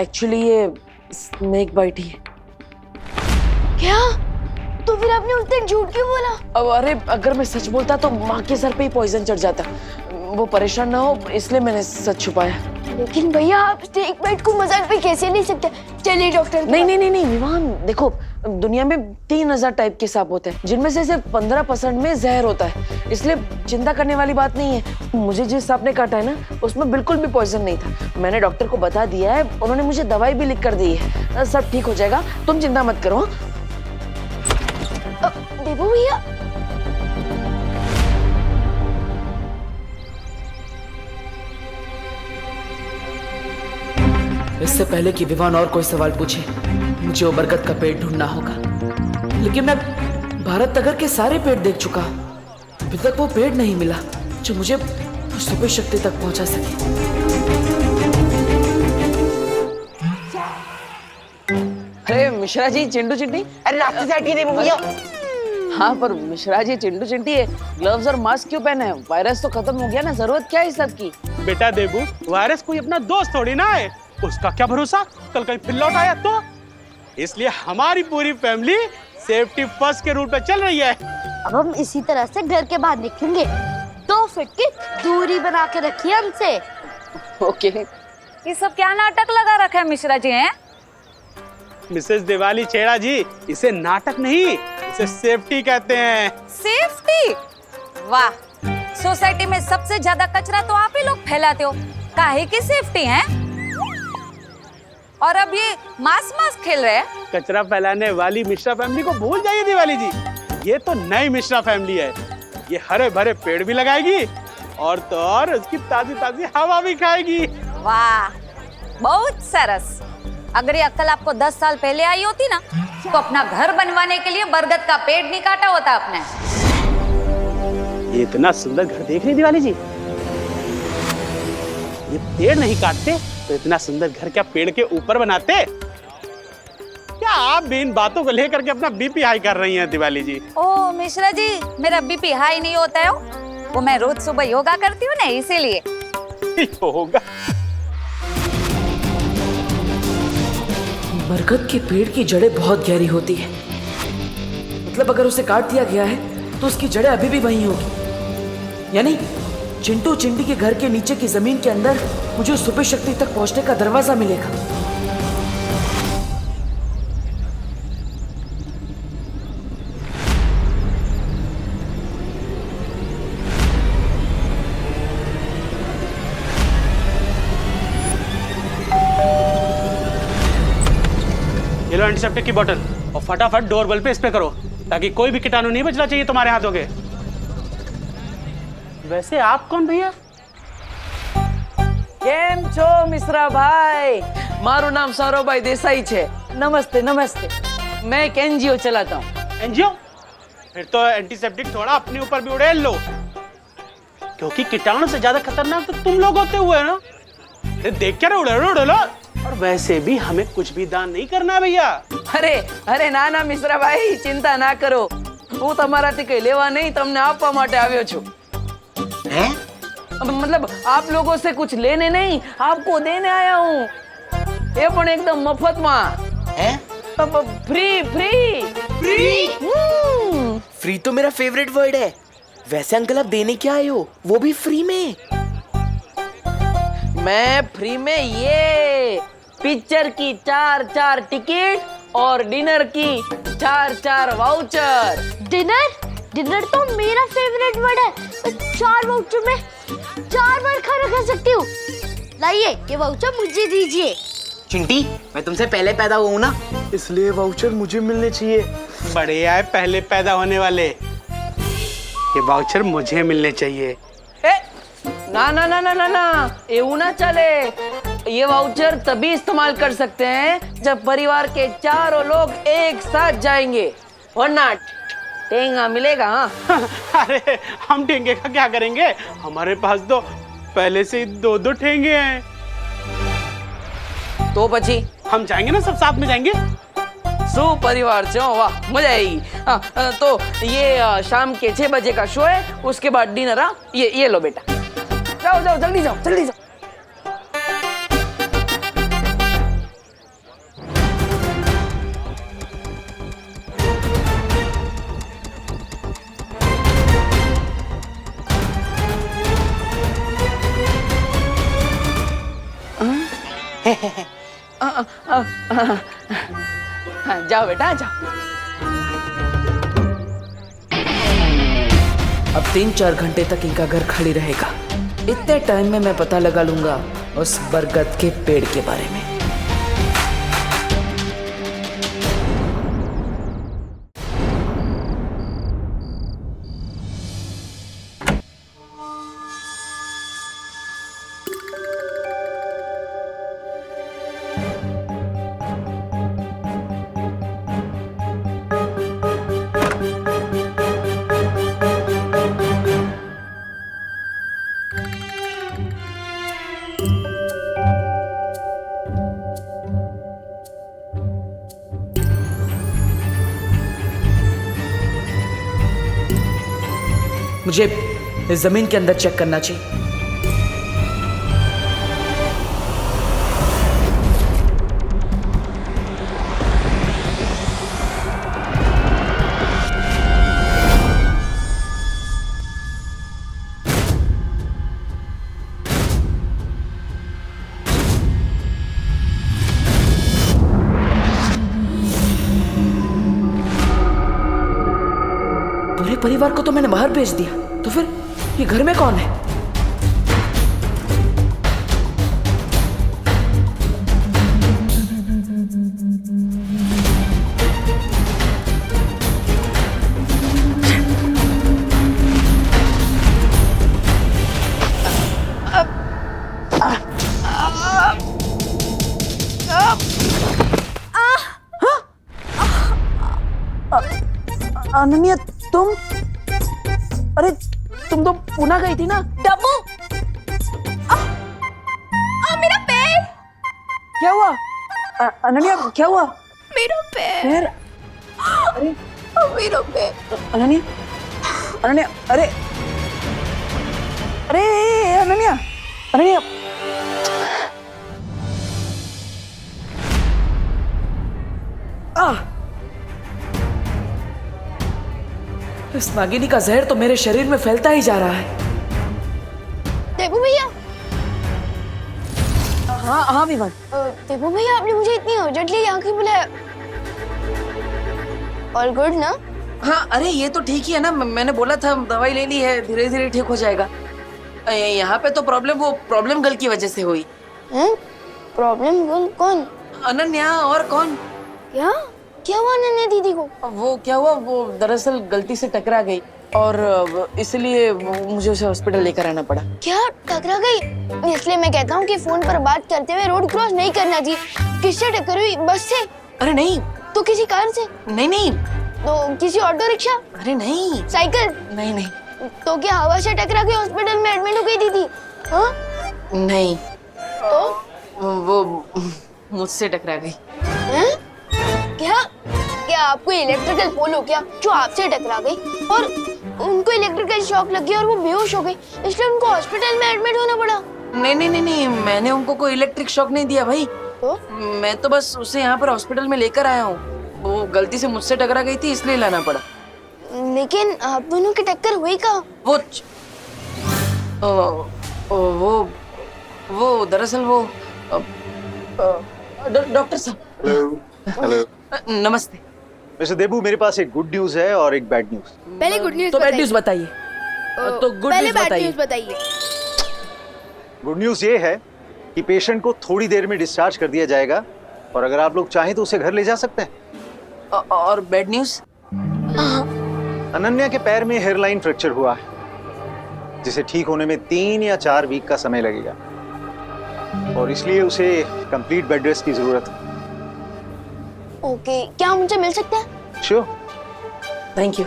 एक्चुअली ये स्नेक बाइट ही है। क्या? तो फिर आपने उस दिन झूठ क्यों बोला? अब अरे अगर मैं सच बोलता तो माँ के सर पे ही पॉइजन चढ़ जाता, वो परेशान ना हो इसलिए मैंने सच छुपाया। लेकिन भैया आप स्नेक बाइट को मजाक में कैसे ले सकते? चलिए डॉक्टर। नहीं विवान, देखो दुनिया में 3000 टाइप के सांप होते हैं, जिनमें से सिर्फ 15% में जहर होता है, इसलिए चिंता करने वाली बात नहीं है। मुझे जिस सांप ने काटा है ना, उसमें बिल्कुल भी पॉइजन नहीं था। मैंने डॉक्टर को बता दिया है, उन्होंने मुझे दवाई भी लिख कर दी है, सब ठीक हो जाएगा, तुम चिंता मत करो। देवो भैया, इससे पहले कि विवान और कोई सवाल पूछे, मुझे वो बरगद का पेड़ ढूंढना होगा। लेकिन मैं भारत नगर के सारे पेड़ देख चुका, अभी तक वो पेड़ नहीं मिला जो मुझे सुपर शक्ति तक पहुंचा सके। अरे मिश्रा जी, चिंटू चिंटी, अरे रास्ते से हटिए देवो भैया। हाँ पर मिश्रा जी, चिंटू चिंटी है, ग्लव्स और मास्क क्यों पहने हैं? वायरस तो खत्म हो गया ना, जरूरत क्या है इस सब की? बेटा देबू, वायरस कोई अपना दोस्त थोड़ी ना है, उसका क्या भरोसा कल कहीं फिर लौट आया तो। इसलिए हमारी पूरी फैमिली सेफ्टी फर्स्ट के रूल पे चल रही है। अब हम इसी तरह से घर के बाहर निकलेंगे। 2 फीट की दूरी बना के रखिए हमसे। ओके। ये सब क्या नाटक लगा रखा है मिश्रा जी हैं? मिसेस दिवाली छेड़ा जी, इसे नाटक नहीं, इसे सेफ्टी कहते हैं। सेफ्टी? वाह, सोसाइटी में सबसे ज्यादा कचरा तो आप ही लोग फैलाते हो, काहे की सेफ्टी है? और अब ये मास खेल रहे हैं। कचरा फैलाने वाली मिश्रा फैमिली को भूल जाइए दिवाली जी, ये तो नई मिश्रा फैमिली है। ये हरे भरे पेड़ भी लगाएगी और तो और उसकी ताजी ताजी हवा भी खाएगी। वाह, बहुत सरस। अगर ये अक्ल आपको 10 साल पहले आई होती ना, तो अपना घर बनवाने के लिए बरगद का पेड़ नहीं काटा होता आपने। ये इतना सुंदर घर देख रही दिवाली जी, ये पेड़ नहीं काटते तो इतना सुंदर घर क्या पेड़ के ऊपर बनाते? क्या आप भी इन बातों को लेकर के अपना बीपी हाई कर रही हैं दिवाली जी? ओ मिश्रा जी, मेरा बीपी हाई नहीं होता है, वो मैं रोज सुबह योगा करती हूँ ना, इसीलिए। योगा? बरगद के पेड़ की जड़ें बहुत गहरी होती है, मतलब अगर उसे काट दिया गया है तो उसकी जड़ें अभी भी वहीं होगी। यानी चिंटू चिंटी के घर के नीचे की जमीन के अंदर मुझे उस सुपर शक्ति तक पहुंचने का दरवाजा मिलेगा। ये लो एंटीसेप्टिक की बोतल और फटाफट डोर बेल पे स्प्रे करो ताकि कोई भी कीटाणु नहीं बचना चाहिए तुम्हारे हाथों के। वैसे आप कौन भैया? કેમ છો મિશ્રા ભાઈ? મારું નામ સૌરભભાઈ દેસાઈ છે। નમસ્તે નમસ્તે। मैं एक एनजीओ चलाता हूँ। एनजीओ? फिर तो एंटीसेप्टिक थोड़ा अपने ऊपर भी उड़ेल लो, क्योंकि कीटाणु से ज्यादा खतरनाक तो तुम लोग होते हुए ना। देख क्या उड़े लो। और वैसे भी हमें कुछ भी दान नहीं करना भैया। अरे अरे ना ना मिश्रा भाई, चिंता ना करो, હું તમારાથી કઈ લેવા નહીં, તમને આપવા માટે આવ્યો છું। हैं? मतलब आप लोगों से कुछ लेने नहीं, आपको देने आया हूँ। ये पण एकदम मफत में। हैं? Free free free. फ्री तो मेरा फेवरेट वर्ड है। वैसे अंकल आप देने क्या आए हो, वो भी फ्री में? मैं फ्री में ये पिक्चर की 4 टिकट और डिनर की 4 वाउचर। डिनर तो मेरा फेवरेट वर्ड है। 4 वाउचर में 4 बार खाना खा सकती हूँ। लाइए, ये वाउचर मुझे दीजिए। चिंटी, मैं तुमसे पहले पैदा हुआ हूँ ना, इसलिए वाउचर मुझे मिलने चाहिए। बढ़िया है, पहले पैदा होने वाले, ये वाउचर मुझे मिलने चाहिए। ना ना ना ना ना ना, એવું ना चले। ये वाउचर तभी इस्तेमाल कर सकते हैं जब परिवार के चारों लोग एक साथ जाएंगे, वरना टेंगा मिलेगा। हाँ। अरे हम टेंगे का क्या करेंगे, हमारे पास तो पहले से ही 2 ठेंगे हैं। तो पची हम जाएंगे ना, सब साथ में जाएंगे। सो परिवार से, वाह मजा आएगी। तो ये शाम के 6 बजे का शो है, उसके बाद डिनर। हाँ, ये लो बेटा, जाओ जाओ जल्दी जाओ जल्दी जाओ। जाओ बेटा जाओ। अब 3-4 घंटे तक इनका घर खाली रहेगा। इतने टाइम में मैं पता लगा लूंगा उस बरगद के पेड़ के बारे में। मुझे इस जमीन के अंदर चेक करना चाहिए। परिवार को तो मैंने बाहर भेज दिया, तो फिर ये घर में कौन है? अनन्या, तुम? अरे तुम तो पुणे गई थी ना? डब्बू, मेरा पैर! क्या हुआ? अनन्या, क्या हुआ? मेरा पैर। अरे मेरा पैर। अनन्या, अनन्या, अरे अरे अनन्या, अनन्या। इस नागिनी का जहर तो मेरे शरीर में फैलता ही जा रहा है। देबू भैया। हाँ हाँ विमान। देबू भैया, आपने मुझे इतनी अर्जेंटली यहाँ क्यों बुलाया? ऑल गुड ना? हाँ, अरे ये तो ठीक ही है ना, मैंने बोला था दवाई ले ली है, धीरे धीरे ठीक हो जाएगा। यहाँ पे तो प्रॉब्लम गर्ल की वजह से हुई। प्रॉब्लम गर्ल कौन? अनन्या, और कौन? क्या हुआ अनन्या दीदी को? वो क्या हुआ, वो दरअसल गलती से टकरा गई और इसलिए मुझे उसे हॉस्पिटल लेकर आना पड़ा। क्या टकरा गई? इसलिए मैं कहता हूँ कि फोन पर बात करते हुए रोड क्रॉस नहीं करना चाहिए। किससे टक्कर हुई? बस से? अरे नहीं। तो किसी कार से? नहीं। तो किसी ऑटो रिक्शा? अरे नहीं। साइकिल? नहीं। तो क्या हवा से टकरा के हॉस्पिटल में एडमिट हो गई दीदी? हाँ? नहीं। तो वो मुझसे टकरा गई। क्या आपको इलेक्ट्रिकल पोल हो क्या जो आपसे टकरा गई और उनको इलेक्ट्रिकल शॉक लग गया और वो बेहोश हो गई, इसलिए उनको हॉस्पिटल में एडमिट होना पड़ा? नहीं, मैंने उनको कोई इलेक्ट्रिक शॉक नहीं दिया भाई। तो? मैं तो बस उसे यहाँ पर हॉस्पिटल में लेकर आया हूँ। वो गलती से मुझसे टकरा गई थी, इसलिए लाना पड़ा। लेकिन आप दोनों की टक्कर हुई कहाँ? वो दरअसल वो डॉक्टर साहब। हेलो। नमस्ते मिस्टर देबू, मेरे पास एक गुड न्यूज है और एक बैड न्यूज। पहले गुड न्यूज तो बैड न्यूज बताइए। तो गुड न्यूज बताइए। गुड न्यूज ये है कि पेशेंट को थोड़ी देर में डिस्चार्ज कर दिया जाएगा और अगर आप लोग चाहें तो उसे घर ले जा सकते हैं। और बैड न्यूज? अनन्या के पैर में हेयरलाइन फ्रैक्चर हुआ है, जिसे ठीक होने में 3 या 4 वीक का समय लगेगा और इसलिए उसे कंप्लीट बेड रेस्ट की जरूरत है। ओके, क्या हम मुझे मिल सकते हैं? श्योर। Thank you.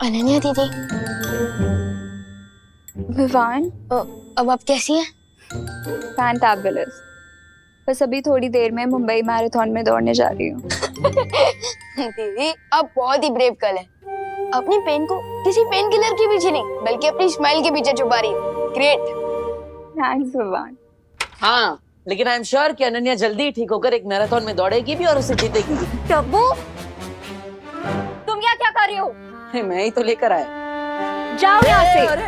अनन्या दीदी। विवान, अब आप कैसी हैं? फैंटाबुलस। बस अभी थोड़ी देर में मुंबई मैराथन में दौड़ने जा रही हूँ। दीदी, आप बहुत ही ब्रेव गर्ल हैं। अपनी पेन को किसी पेन किलर के पीछे नहीं, बल्कि अपनी स्माइल के पीछे छुपा रही है। ग्रेट। थैंक्स विवान। हाँ, लेकिन आई एम श्योर कि अनन्या जल्दी ठीक होकर एक मैराथन में दौड़ेगी भी और उसे जीतेगी। डब्बू, तुम क्या कर रहे हो? मैं ही तो लेकर आया। जाओ यहाँ से। अरे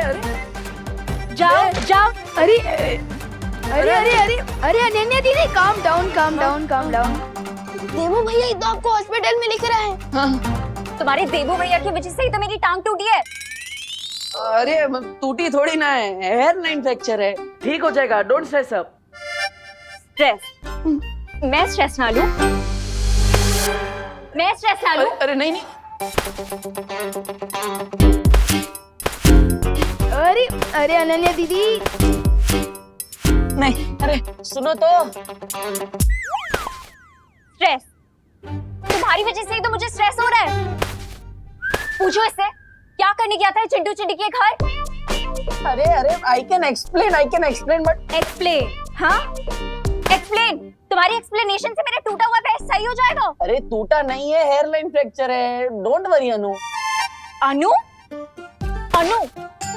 जाओ। अरे अनन्या दीदी, काम डाउन। देवू भैया ही तो आपको हॉस्पिटल में लेकर आए। हाँ। तुम्हारे देवू भैया की वजह से ही तो मेरी टांग टूटी है। अरे टूटी थोड़ी ना है, हेयरलाइन फ्रैक्चर है, ठीक हो जाएगा। Don't stress up. स्ट्रेस? मैं स्ट्रेस ना लूं? अरे नहीं। अरे अनन्या दीदी। नहीं, अरे सुनो तो। स्ट्रेस? तुम्हारी वजह से ही तो मुझे स्ट्रेस हो रहा है। पूछो इससे, क्या करने गया था चिंटू चिंटी के घर? अरे I can explain but explain? हाँ, एक्सप्लेन। तुम्हारी एक्सप्लेनेशन से मेरा टूटा हुआ पैर सही हो जाएगा? अरे टूटा नहीं है, हेयरलाइन फ्रैक्चर है। Don't worry Anu. Anu?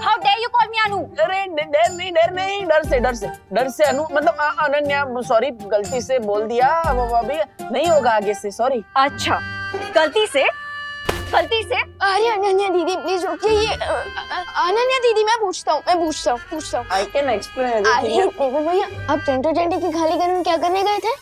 How dare you call me Anu? अरे डर से अनु, मतलब अनन्या, सॉरी, गलती से बोल दिया। अभी नहीं होगा आगे से, सॉरी। अच्छा, गलती से? गलती से। अरे अनन्या दीदी प्लीज रुकिए, ये अनन्या दीदी मैं पूछता हूँ। I can explain. अरे देखो भैया, आप टेंटो टेंटी की खाली घर में क्या करने गए थे?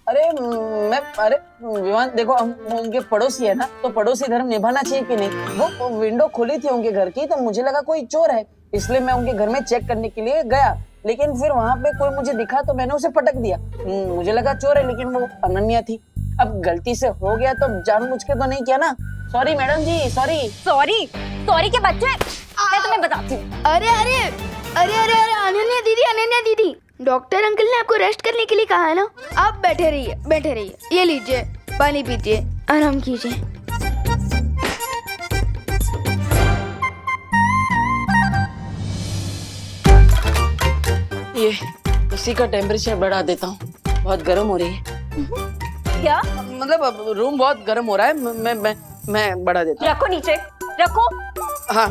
अरे विवान देखो, हम उनके पड़ोसी है ना, तो पड़ोसी धर्म निभाना चाहिए कि नहीं। वो विंडो खुली थी उनके घर की, तो मुझे लगा कोई चोर है, इसलिए मैं उनके घर में चेक करने के लिए गया। लेकिन फिर वहाँ पे कोई मुझे दिखा तो मैंने उसे पटक दिया। मुझे लगा चोर है, लेकिन वो अनन्या थी। अब गलती से हो गया तो जानबूझ के तो नहीं किया ना। सॉरी मैडम जी, सॉरी के बच्चे, मैं तुम्हें बताती हूँ। अरे अनन्या दीदी, डॉक्टर अंकल ने आपको रेस्ट करने के लिए कहा है ना। आप बैठे रहिए। ये लीजिए, पानी पीजिए, आराम कीजिए। ये इसी का टेम्परेचर बढ़ा देता हूँ, बहुत गर्म हो रही है। क्या मतलब अब रूम बहुत गर्म हो रहा है, मैं बढ़ा देता हूँ। रखो नीचे, रखो। हाँ,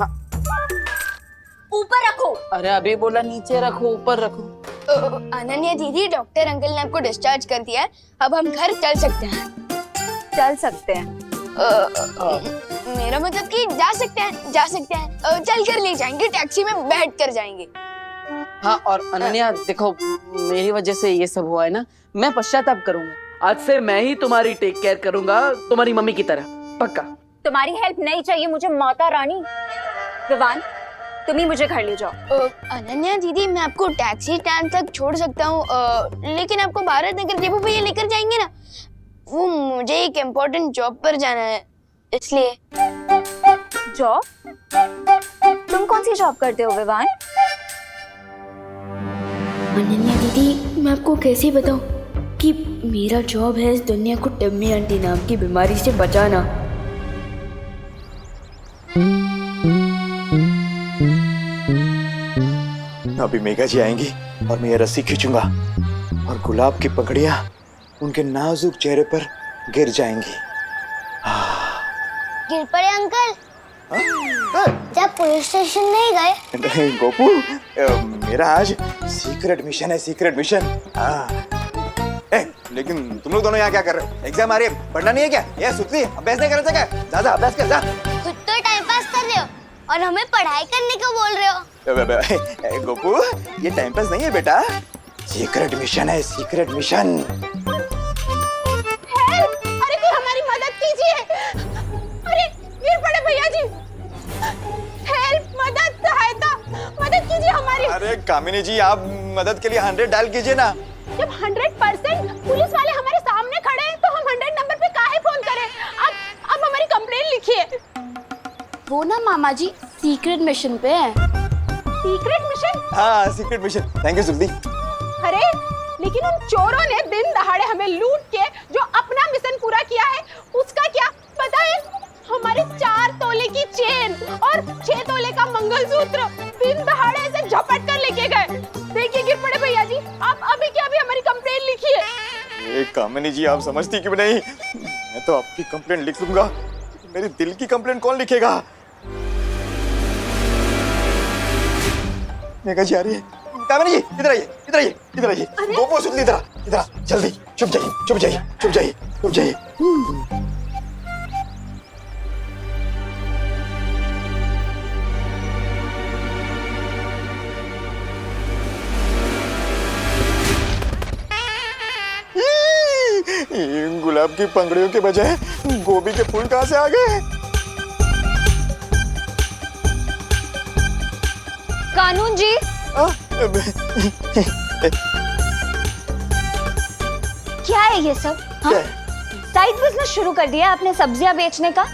ऊपर रखो। अरे अभी बोला नीचे रखो, ऊपर रखो। अनन्या दीदी, डॉक्टर अंकल ने आपको डिस्चार्ज कर दिया है, अब हम घर चल सकते हैं। मेरा मतलब कि जा सकते हैं। चल कर ले जाएंगे, टैक्सी में बैठ कर जाएंगे। हाँ, और अनन्या देखो, मेरी वजह से ये सब हुआ है ना, मैं पश्चाताप करूंगा। आज से मैं ही तुम्हारी टेक केयर करूंगा, तुम्हारी मम्मी की तरह, पक्का। तुम्हारी हेल्प नहीं चाहिए मुझे माता रानी। विवान, तुम ही मुझे घर ले जाओ। अनन्या दीदी, मैं आपको टैक्सी स्टैंड तक छोड़ सकता हूँ, लेकिन आपको भारत नगर जेबू भैया लेकर जाएंगे ना। वो मुझे एक इम्पोर्टेंट जॉब पर जाना है, इसलिए। जॉब? तुम कौन सी जॉब करते हो विवान? अनन्या दीदी, मैं आपको कैसे बताऊं कि मेरा जॉब है इस दुनिया को टम्मी आंटी नाम की बीमारी से बचाना। अभी मेघा जी आएंगी और मैं ये रस्सी खींचूंगा और गुलाब की पकड़ियां उनके नाजुक चेहरे पर गिर जाएंगी। गिर पड़े अंकल? जब पुलिस स्टेशन नहीं गए? गोपू, मेरा आज सीक्रेट मिशन है। लेकिन तुम लोग दोनों यहाँ क्या कर रहे हो? एग्जाम आ रही है, पढ़ना नहीं है क्या? ये सुतली, अभ्यास नहीं कर रहे क्या? जा अभ्यास कर जा। खुद तो टाइम पास कर रहे हो और हमें पढ़ाई करने को बोल रहे हो। गोपू, ये टाइम पास नहीं है बेटा, सीक्रेट मिशन है, सीक्रेट मिशन। अरे कोई हमारी मदद कीजिए। अरे गिर पड़े भैया जी। हेल्प, मदद कीजिए हमारी। अरे कामिनी जी, आप मदद के लिए 100 डायल कीजिए ना। जब 100% पुलिस वाले हमारे सामने खड़े हैं, तो हम 100 नंबर पे काहे फोन करें? अब हमारी कंप्लेंट लिखिए। वो ना मामा जी सीक्रेट मिशन पे है। Secret mission? हाँ, secret mission. Thank you Sukhdi. अरे लेकिन उन चोरों ने दिन दहाड़े हमें लूट के जो अपना मिशन पूरा किया है, उसका क्या पता है? हमारे 4 तोले की चेन और 6 तोले का मंगलसूत्र दिन दहाड़े से झपट कर लेके गए। देखिए गिर पड़े भैया जी, आप अभी के अभी हमारी कंप्लेंट लिखिए। कामिनी जी, आप समझती क्यों नहीं? मैं तो आपकी कंप्लेंट लिख लूंगा, मेरी दिल की कंप्लेंट कौन लिखेगा? मेघा जी आ रही है। कामिनी जी, इधर आइए। गोपू, सुन ली, इधर जल्दी। चुप जाइए। गुलाब की पंखुड़ियों के बजाय गोभी के फूल कहाँ से आ गए? कानून जी, क्या है ये सब? साइड बिजनेस शुरू कर दिया आपने सब्जियां बेचने का?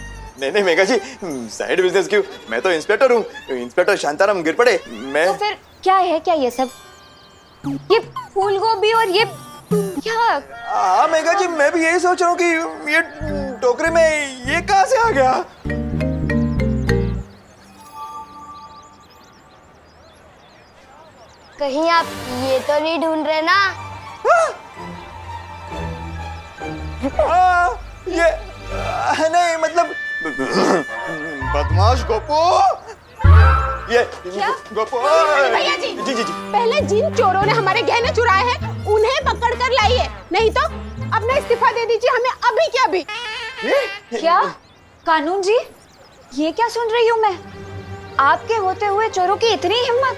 नहीं मेघा जी, साइड बिजनेस क्यों? मैं तो इंस्पेक्टर हूँ, इंस्पेक्टर शांताराम गिर पड़े। मैं तो फिर क्या है ये सब? ये फूल गोभी और ये क्या? हाँ मेघा जी, मैं भी यही सोच रहा हूँ कि ये टोकरी में ये कहाँ से आ गया? कहीं आप ये तो नहीं ढूंढ रहे ना? ये नहीं, मतलब बदमाश गोपू। ये गोपू। भैया जी, पहले जिन चोरों ने हमारे गहने चुराए हैं उन्हें पकड़ कर लाइए, नहीं तो अपना इस्तीफा दे दीजिए हमें अभी के अभी। क्या? कानून जी, ये क्या सुन रही हूँ मैं? आपके होते हुए चोरों की इतनी हिम्मत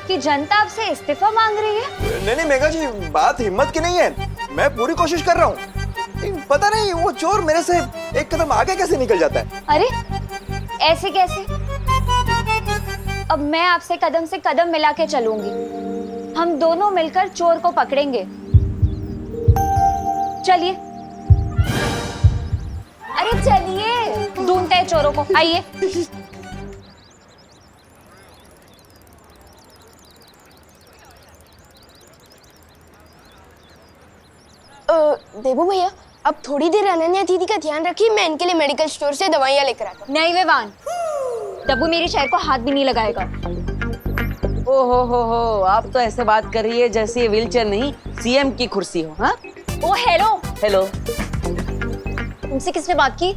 कि जनता आपसे इस्तीफा मांग रही है? नहीं मेघा जी, बात हिम्मत की नहीं है, मैं पूरी कोशिश कर रहा हूँ। पता नहीं वो चोर मेरे से एक कदम आगे कैसे निकल जाता है। अरे ऐसे कैसे? अब मैं आपसे कदम से कदम मिला के चलूंगी। हम दोनों मिलकर चोर को पकड़ेंगे। चलिए, अरे चलिए, ढूंढते हैं चोरों को, आइए। देबू भैया, अब थोड़ी देर अनन्या दीदी का ध्यान रखिए, मैं इनके लिए मेडिकल स्टोर से दवाइयाँ लेकर आता हूँ। नहीं विवान, डब्बू मेरी शहर को हाथ भी नहीं लगाएगा। ओ हो, आप तो ऐसे बात कर रही है जैसे ये व्हीलचेयर नहीं सीएम की कुर्सी हो। हाँ, ओ हेलो हेलो, तुमसे किसने बात की?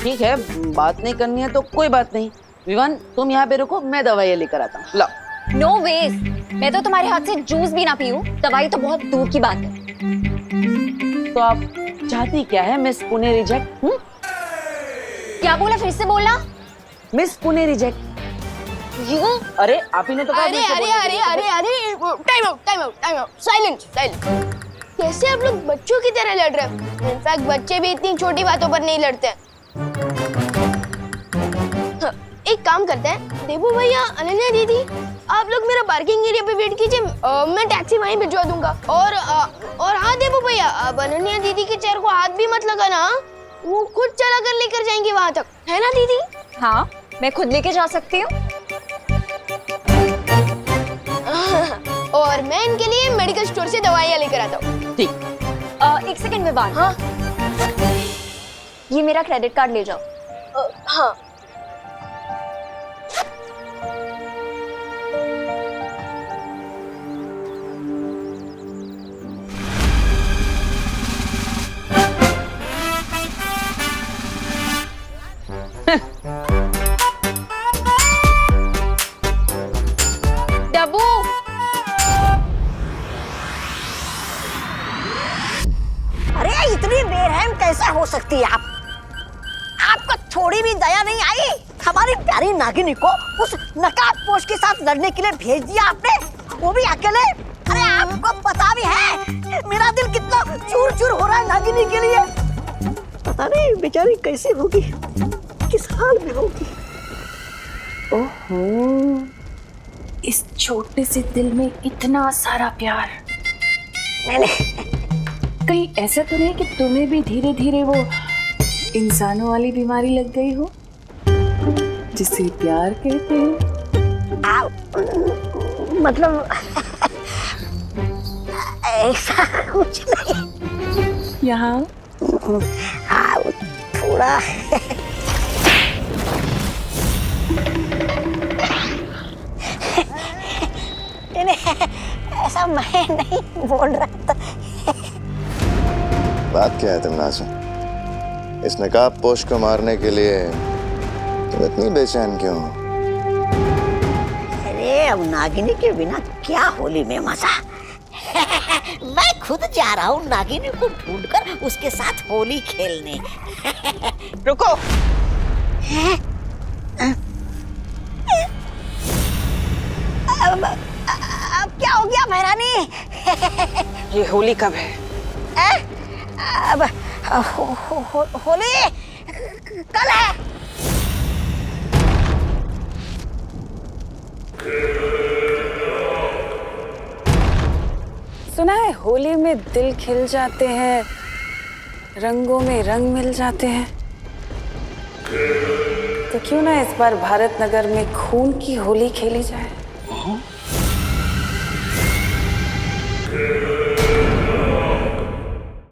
ठीक है, बात नहीं करनी है तो कोई बात नहीं। विवान, तुम यहाँ पे रुको, मैं दवाइयाँ लेकर आता हूँ। लाओ। नो वेज, मैं तो तुम्हारे हाथ से जूस भी ना पीऊं, दवाई तो बहुत दूर की बात है। तो आप चाहती क्या है मिस पुणे रिजेक्ट? क्या बोला, फिर से बोलना। Miss Pune reject. अरे आप ही ने तो कहा। अरे टाइम आउट, साइलेंस। कैसे आप लोग बच्चों की तरह लड़ रहे हो? इनफैक्ट बच्चे भी इतनी छोटी बातों पर नहीं लड़ते हैं। एक काम करते हैं, देबू भैया, अनन्या दीदी, आप लोग मेरा पार्किंग एरिया पे वेट कीजिए, मैं टैक्सी वहीं भिजवा दूंगा। और हाँ देबू भैया, अब अनन्या दीदी के चेयर को हाथ भी मत लगाना, वो खुद चला कर लेकर जाएंगी वहां तक, है ना दीदी? हाँ, मैं खुद लेके जा सकती हूँ। और मैं इनके लिए मेडिकल स्टोर से दवाइयाँ लेकर आता हूँ। ठीक। एक सेकंड विवान। हाँ, ये मेरा क्रेडिट कार्ड ले जाओ। हाँ। डब्बू, अरे इतनी बेरहम कैसे हो सकती है आप? आपको थोड़ी भी दया नहीं आई? हमारी प्यारी नागिनी को उस नकाबपोश के साथ लड़ने के लिए भेज दिया आपने, वो भी अकेले। अरे आपको पता भी है मेरा दिल कितना चूर चूर हो रहा है नागिनी के लिए। पता नहीं बेचारी कैसे होगी, किस हाल में होगी। ओहो, इस छोटे से दिल में इतना सारा प्यार। कहीं ऐसा तो नहीं कि तुम्हें भी धीरे धीरे वो इंसानों वाली बीमारी लग गई हो जिसे प्यार कहते हैं? मतलब ऐसा कुछ नहीं। यहाँ हाँ, थोड़ा ऐसा मैं नहीं बोल रहा था। बात क्या है तुमना से? इस नकाबपोश को मारने के लिए तुम इतनी बेचैन क्यों हो? अरे अब नागिनी के बिना क्या होली में मजा। मैं खुद जा रहा हूँ नागिनी को ढूंढकर उसके साथ होली खेलने। रुको। अब क्या हो गया महारानी? ये होली कब है? अब होली कल है। सुना है होली में दिल खिल जाते हैं, रंगों में रंग मिल जाते हैं। तो क्यों ना इस बार भारत नगर में खून की होली खेली जाए?